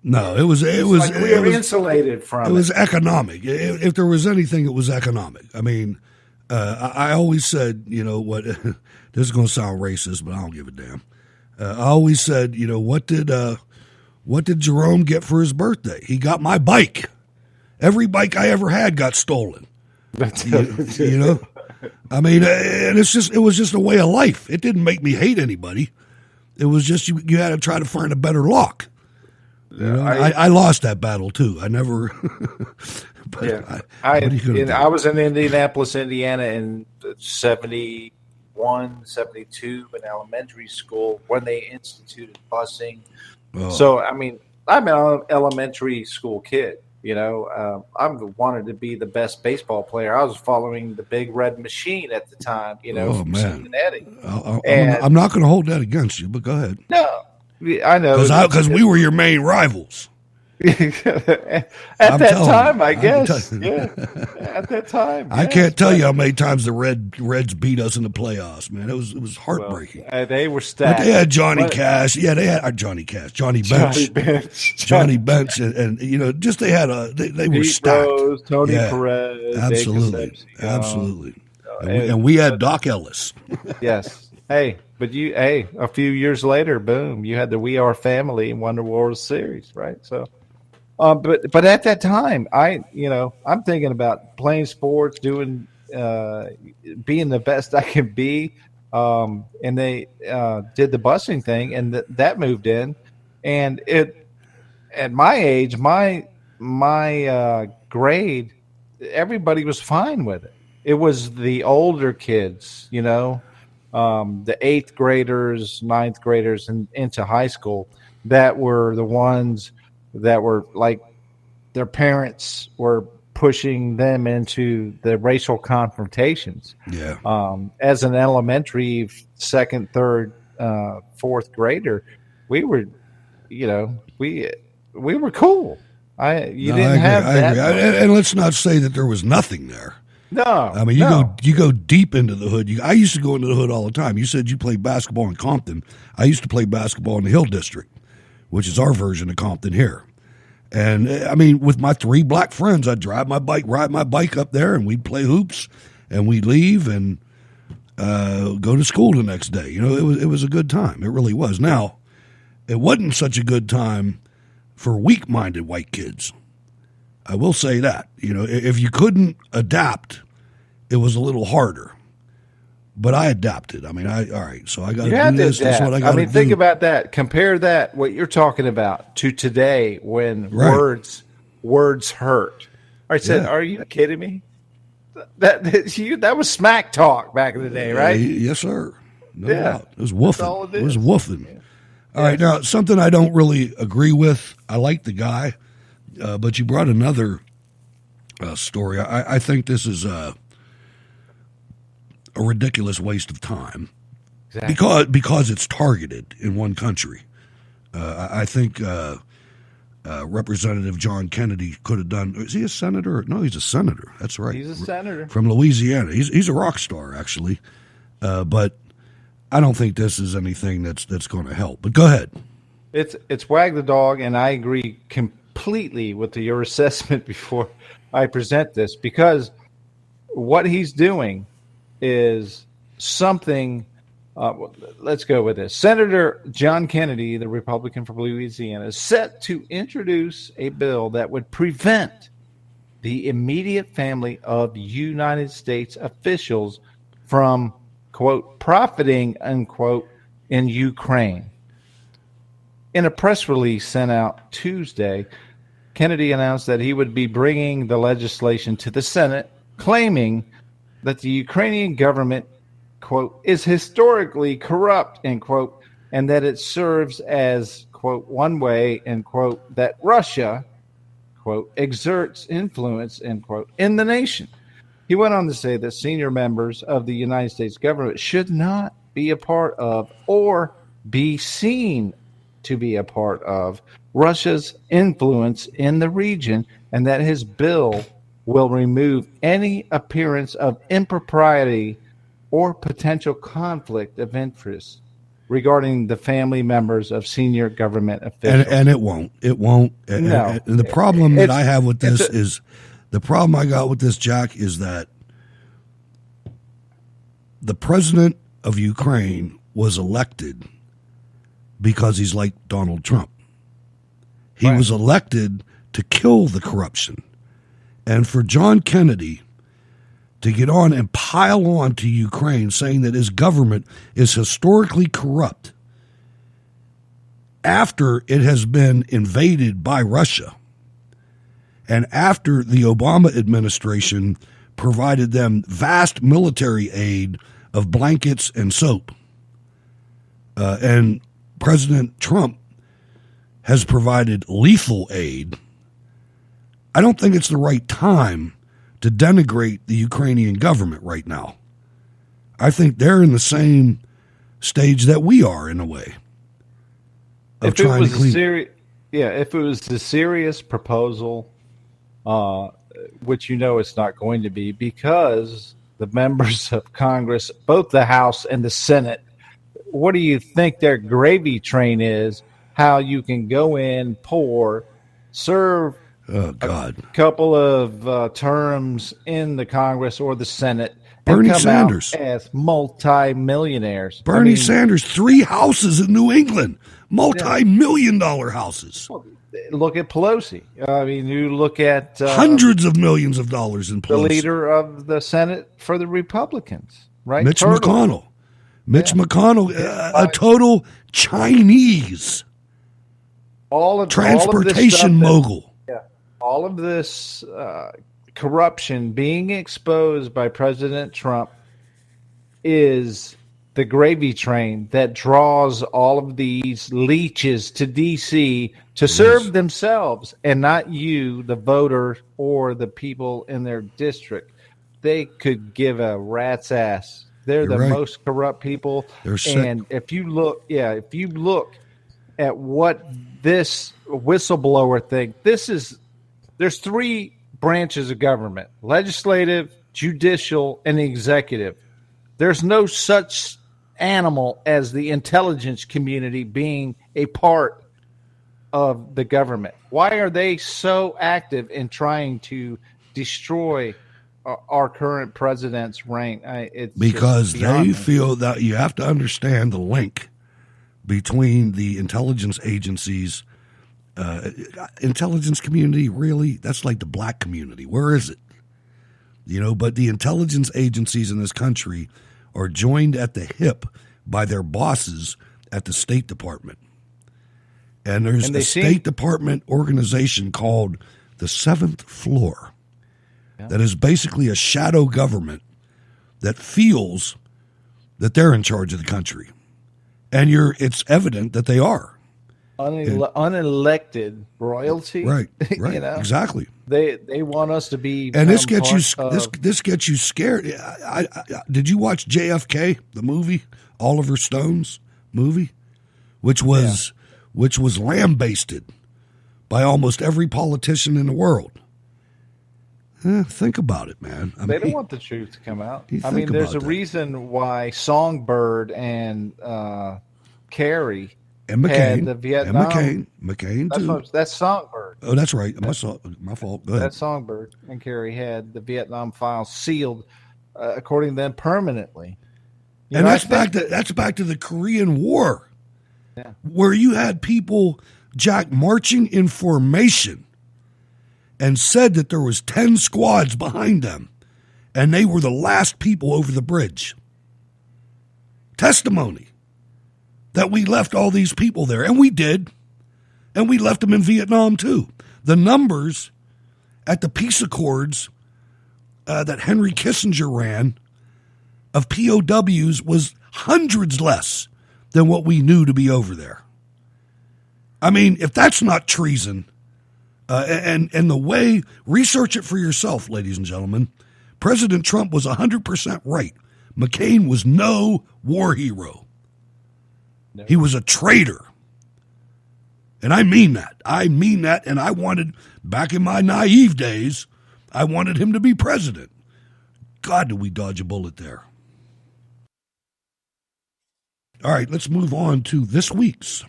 No, it was we were insulated from it. It was economic. If there was anything, it was economic. I mean, I always said, what, this is going to sound racist, but I don't give a damn. I always said, what did Jerome get for his birthday? He got my bike. Every bike I ever had got stolen. I mean, and it was just a way of life. It didn't make me hate anybody. It was just you had to try to find a better lock. I lost that battle too. I never. But I was in Indianapolis, Indiana in 70, 71, 72 in elementary school when they instituted busing. Oh. So, I mean, I'm an elementary school kid. You know, I wanted to be the best baseball player. I was following the Big Red Machine at the time, you know, from Cincinnati. I'm not going to hold that against you, but go ahead. No, I know. Because we were your main rivals. At that time, I guess. Yeah, at that time. I can't tell you how many times the Reds beat us in the playoffs, man. It was heartbreaking. Well, they were stacked. But they had Johnny Cash. Yeah, they had Johnny Cash, Johnny Bench, Johnny Bench, and you know, just they had they were stacked. Rose, Tony Perez, absolutely. And we had Doc Ellis. Yes. Hey, but a few years later, boom, you had the We Are Family and won the World Series, right? So. But at that time, I'm thinking about playing sports, being the best I can be. And they did the busing thing, and that moved in. And at my age, my grade, everybody was fine with it. It was the older kids, you know, the 8th graders, 9th graders, and into high school that were the ones that were like their parents were pushing them into the racial confrontations. Yeah. As an elementary 2nd, 3rd, 4th grader, we were, you know, we were cool. I agree. And let's not say that there was nothing there. No. I mean, you go deep into the hood. I used to go into the hood all the time. You said you played basketball in Compton. I used to play basketball in the Hill District, which is our version of Compton here. And I mean, with my 3 black friends, I'd ride my bike up there, and we'd play hoops, and we'd leave and go to school the next day. You know, it was a good time. It really was. Now, it wasn't such a good time for weak-minded white kids. I will say that. You know, if you couldn't adapt, it was a little harder. But I adapted. I mean, all right, so I got to do this. That's what I got to do. Think about that. Compare that, what you're talking about, to today when words hurt. All right, are you kidding me? That was smack talk back in the day, right? Yes, sir. No doubt. It was woofing. It was woofing. Yeah. All right, now, something I don't really agree with. I like the guy, but you brought another story. I think this is a ridiculous waste of time, because it's targeted in one country. I think Representative John Kennedy could have done. Is he a senator? No, he's a senator. That's right. He's a senator from Louisiana. He's a rock star, actually. But I don't think this is anything that's going to help. But go ahead. It's wag the dog, and I agree completely with your assessment before I present this, because what he's doing is something. Let's go with this. Senator John Kennedy, the Republican from Louisiana, is set to introduce a bill that would prevent the immediate family of United States officials from, quote, profiting, unquote, in Ukraine. In a press release sent out Tuesday, Kennedy announced that he would be bringing the legislation to the Senate, claiming that the Ukrainian government, quote, is historically corrupt, end quote, and that it serves as, quote, one way, end quote, that Russia, quote, exerts influence, end quote, in the nation. He went on to say that senior members of the United States government should not be a part of or be seen to be a part of Russia's influence in the region, and that his bill will remove any appearance of impropriety or potential conflict of interest regarding the family members of senior government officials. And it won't. It won't. No. And the problem that I have with this is, the problem I got with this, Jack, is that the president of Ukraine was elected because he's like Donald Trump. He was elected to kill the corruption. And for John Kennedy to get on and pile on to Ukraine saying that his government is historically corrupt after it has been invaded by Russia and after the Obama administration provided them vast military aid of blankets and soap. And President Trump has provided lethal aid. I don't think it's the right time to denigrate the Ukrainian government right now. I think they're in the same stage that we are in a way. If it was if it was a serious proposal, which it's not going to be, because the members of Congress, both the House and the Senate, what do you think their gravy train is? How you can go in, serve a couple of terms in the Congress or the Senate, Bernie and come Sanders out as multi-millionaires. Bernie Sanders, 3 houses in New England, multi-million-dollar houses. Look at Pelosi. I mean, you look at hundreds of millions of dollars in Pelosi. The leader of the Senate for the Republicans, right? Mitch McConnell. A total Chinese transportation mogul. All of this corruption being exposed by President Trump is the gravy train that draws all of these leeches to D.C. to serve themselves and not you, the voter, or the people in their district. They could give a rat's ass. They're the most corrupt people. And if you look at what this whistleblower thing, there's 3 branches of government: legislative, judicial, and executive. There's no such animal as the intelligence community being a part of the government. Why are they so active in trying to destroy our current president's reign? Because they feel that you have to understand the link between the intelligence agencies. Intelligence community, really? That's like the black community. Where is it? But the intelligence agencies in this country are joined at the hip by their bosses at the State Department. And there's a State Department organization called the Seventh Floor that is basically a shadow government that feels that they're in charge of the country. And it's evident that they are. Unelected royalty, right? Exactly. They want us to be, and this gets you scared. I did you watch JFK, the movie, Oliver Stone's movie, which was lambasted by almost every politician in the world? Think about it, man. They don't want the truth to come out. There's a reason why Songbird and Kerry. And McCain. And the Vietnam. And McCain too. That's Songbird. Oh, that's right. My fault. Go ahead. That's Songbird and Kerry had the Vietnam files sealed, according to them, permanently. And that's back to the Korean War, where you had people, Jack, marching in formation, and said that there was 10 squads behind them, and they were the last people over the bridge. Testimony. That we left all these people there, and we did, and we left them in Vietnam too. The numbers at the peace accords that Henry Kissinger ran of POWs was hundreds less than what we knew to be over there. I mean, if that's not treason, and the way, research it for yourself, ladies and gentlemen, President Trump was 100% right. McCain was no war hero. No. He was a traitor. And I mean that. And I wanted, back in my naive days, I wanted him to be president. God, did we dodge a bullet there. All right, let's move on to this week's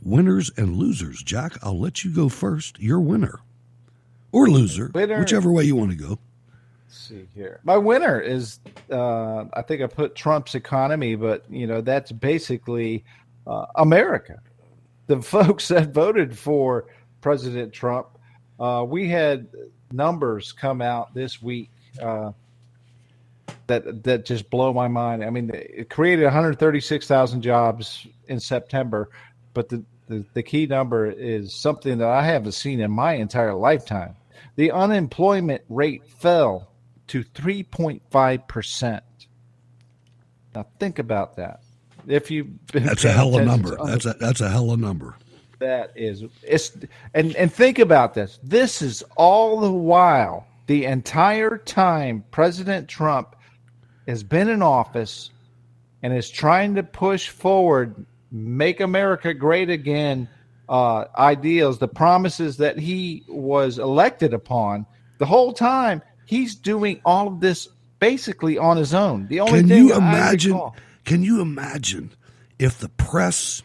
winners and losers. Jack, I'll let you go first. Your winner. Or loser, whichever way you want to go. See here. My winner is, I think I put Trump's economy, but that's basically America. The folks that voted for President Trump. We had numbers come out this week that just blow my mind. I mean, it created 136,000 jobs in September, but the key number is something that I haven't seen in my entire lifetime. The unemployment rate fell to 3.5%. Now think about that. If you that's a hell of a number. That's a hell of a number. That is, and think about this. This is all the while, the entire time President Trump has been in office and is trying to push forward, make America great again, ideals, the promises that he was elected upon. The whole time he's doing all of this basically on his own. The only thing can you imagine if the press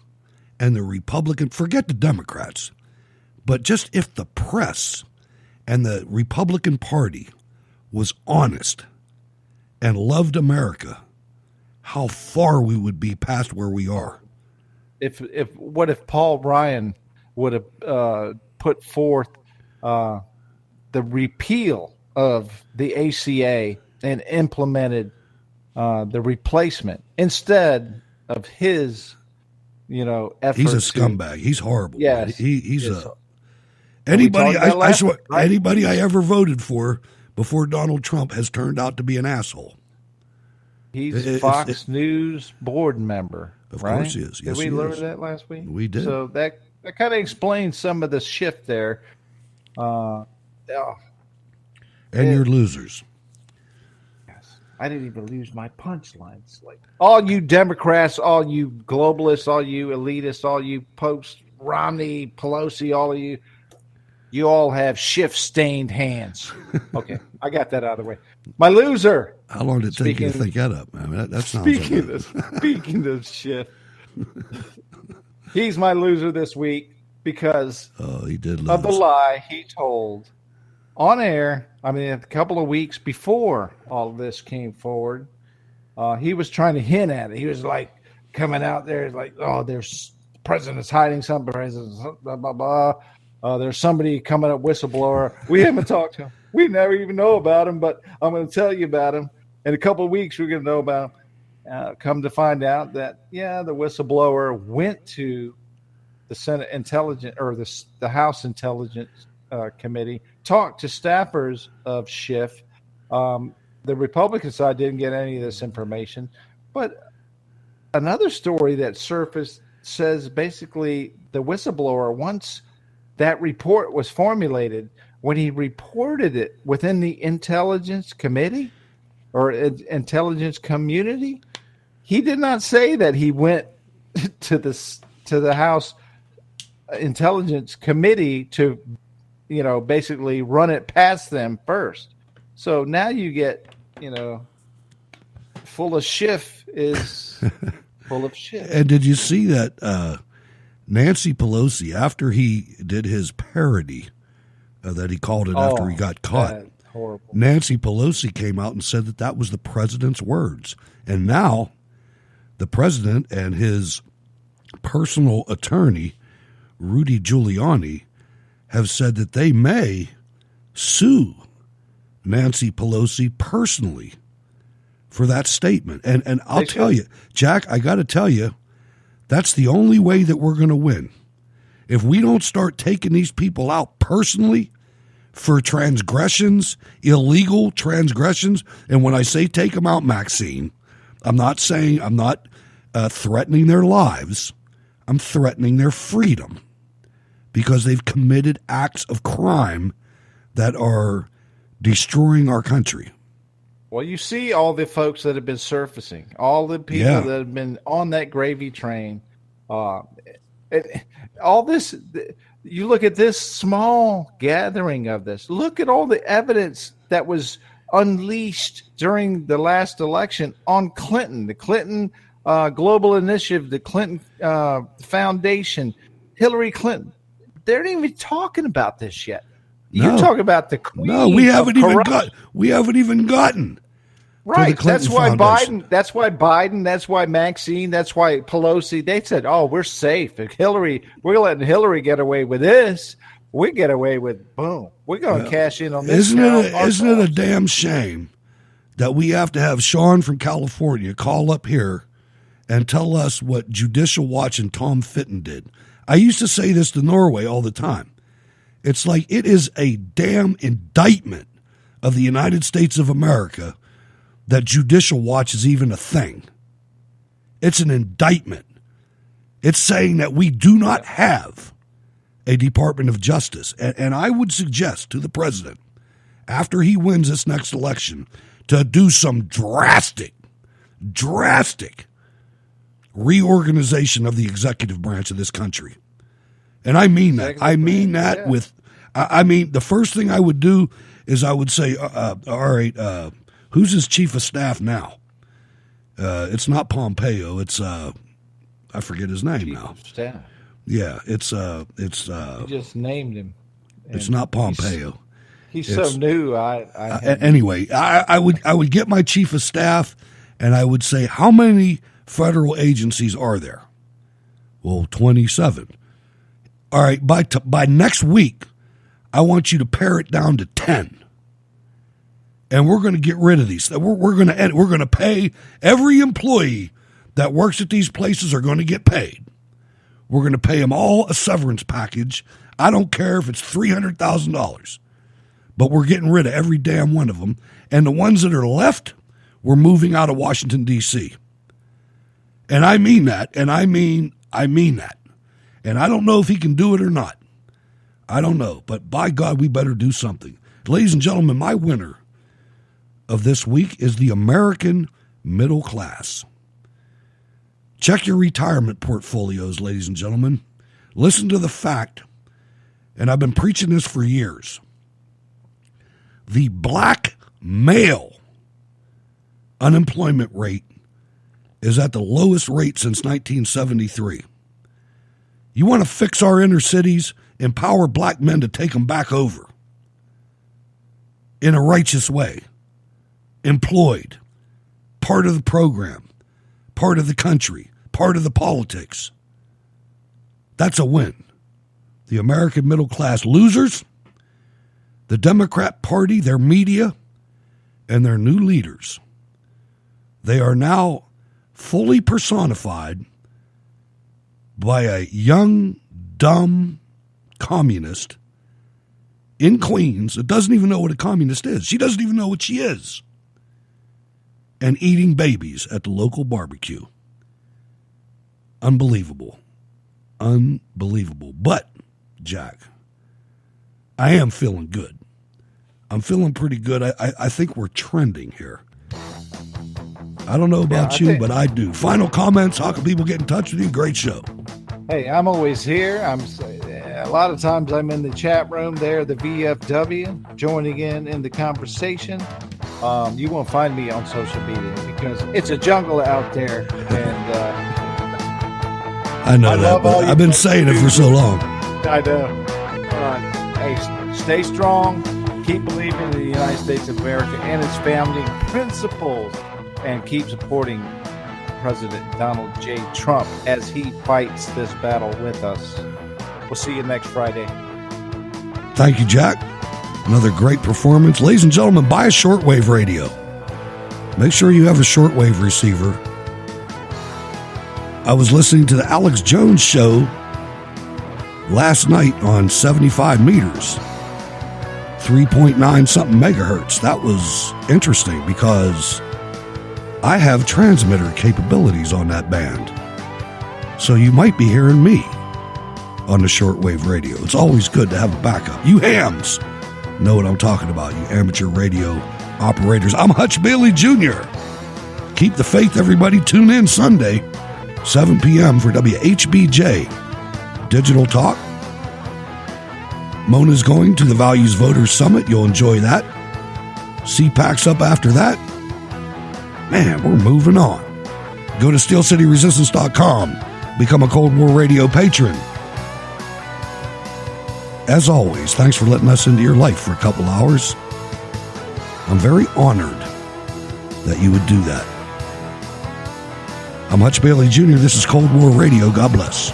and the Republican, forget the Democrats, but just if the press and the Republican Party was honest and loved America, how far we would be past where we are. What if Paul Ryan would have put forth the repeal of the ACA and implemented the replacement instead of his, effort. He's a scumbag. He's horrible. Yes, he's anybody. I swear, anybody I ever voted for before Donald Trump has turned out to be an asshole. He's Fox News board member. Of right? course he is. Yes, did we learn that last week? We did. So that kind of explains some of the shift there. And you're losers. I didn't even lose my punchlines. Like all you Democrats, all you globalists, all you elitists, all you post Romney, Pelosi, all of you, you all have shift-stained hands. Okay, I got that out of the way. My loser. How long did it take you to think that up? I mean, that sounds speaking of shift, he's my loser this week because he did lose. Of the lie he told on air. I mean, a couple of weeks before all of this came forward, he was trying to hint at it. He was like coming out there like, oh, there's the president's hiding something, blah, blah, blah. There's somebody coming up, whistleblower. We haven't talked to him. We never even know about him, but I'm going to tell you about him. In a couple of weeks, we're going to know about him. Come to find out that, the whistleblower went to the Senate Intelligence or the House Intelligence Committee, talked to staffers of Schiff. The Republican side didn't get any of this information. But another story that surfaced says basically the whistleblower, once that report was formulated, when he reported it within the intelligence committee or intelligence community, he did not say that he went to the House Intelligence Committee to, basically run it past them first. So now you get, full of Schiff is full of shit. And did you see that Nancy Pelosi, after he did his parody that he called it after he got caught, horrible. Nancy Pelosi came out and said that was the president's words. And now the president and his personal attorney, Rudy Giuliani, have said that they may sue Nancy Pelosi personally for that statement. And I'll tell you, Jack, I got to tell you, that's the only way that we're going to win. If we don't start taking these people out personally for transgressions, illegal transgressions, and when I say take them out, Maxine, I'm not threatening their lives. I'm threatening their freedom because they've committed acts of crime that are destroying our country. Well, you see all the folks that have been surfacing, all the people that have been on that gravy train. All this, you look at this small gathering of this. Look at all the evidence that was unleashed during the last election on Clinton, the Clinton Global Initiative, the Clinton Foundation, Hillary Clinton. They're not even talking about this yet. You talk about the queen. No, we haven't even gotten. Right. That's why Biden. That's why Biden. That's why Maxine. That's why Pelosi. They said, "Oh, we're safe. If Hillary, we're letting Hillary get away with this. We get away with boom. We're going to cash in on this." Isn't it a damn shame that we have to have Sean from California call up here and tell us what Judicial Watch and Tom Fitton did? I used to say this to Norway all the time. It's like it is a damn indictment of the United States of America that Judicial Watch is even a thing. It's an indictment. It's saying that we do not have a Department of Justice. And I would suggest to the president, after he wins this next election, to do some drastic reorganization of the executive branch of this country. And I mean that. I mean that with, I mean, the first thing I would do is I would say, all right, who's his chief of staff now? It's not Pompeo. It's, I forget his name now. Chief of staff. Yeah, it's You just named him. It's not Pompeo. He's so new. Anyway, I would get my chief of staff, and I would say, how many federal agencies are there? Well, 27. All right, by next week, I want you to pare it down to 10. And we're going to get rid of these. We're going to pay every employee that works at these places are going to get paid. We're going to pay them all a severance package. I don't care if it's $300,000. But we're getting rid of every damn one of them. And the ones that are left, we're moving out of Washington, D.C. And I mean that. And I mean that. And I don't know if he can do it or not. I don't know. But by God, we better do something. Ladies and gentlemen, my winner of this week is the American middle class. Check your retirement portfolios, ladies and gentlemen. Listen to the fact, and I've been preaching this for years. The black male unemployment rate is at the lowest rate since 1973. You want to fix our inner cities, empower black men to take them back over in a righteous way. Employed, part of the program, part of the country, part of the politics. That's a win. The American middle class losers, the Democrat Party, their media, and their new leaders. They are now fully personified by a young, dumb communist in Queens that doesn't even know what a communist is. She doesn't even know what she is. And eating babies at the local barbecue. Unbelievable. Unbelievable. But, Jack, I am feeling good. I'm feeling pretty good. I think we're trending here. I don't know about you, but I do. Final comments. How can people get in touch with you? Great show. Hey, I'm always here. A lot of times I'm in the chat room there, the VFW, joining in the conversation. You won't find me on social media because it's a jungle out there. And I know that, but I've been saying it for so long. I know. Hey, stay strong. Keep believing in the United States of America and its founding principles, and keep supporting President Donald J. Trump as he fights this battle with us. We'll see you next Friday. Thank you, Jack. Another great performance. Ladies and gentlemen, buy a shortwave radio. Make sure you have a shortwave receiver. I was listening to the Alex Jones show last night on 75 meters, 3.9 something megahertz. That was interesting because I have transmitter capabilities on that band. So you might be hearing me on the shortwave radio. It's always good to have a backup. You hams know what I'm talking about, you amateur radio operators. I'm Hutch Bailey Jr. Keep the faith, everybody. Tune in Sunday, 7 p.m. for WHBJ Digital Talk. Mona's going to the Values Voters Summit. You'll enjoy that. CPAC's up after that. Man, we're moving on. Go to SteelCityResistance.com. Become a Cold War Radio patron. As always, thanks for letting us into your life for a couple hours. I'm very honored that you would do that. I'm Hutch Bailey Jr. This is Cold War Radio. God bless.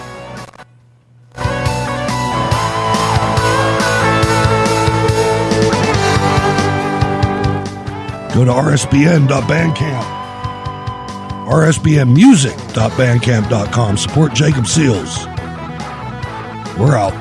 Go to rsbn.bandcamp, rsbnmusic.bandcamp.com. Support Jacob Seals. We're out.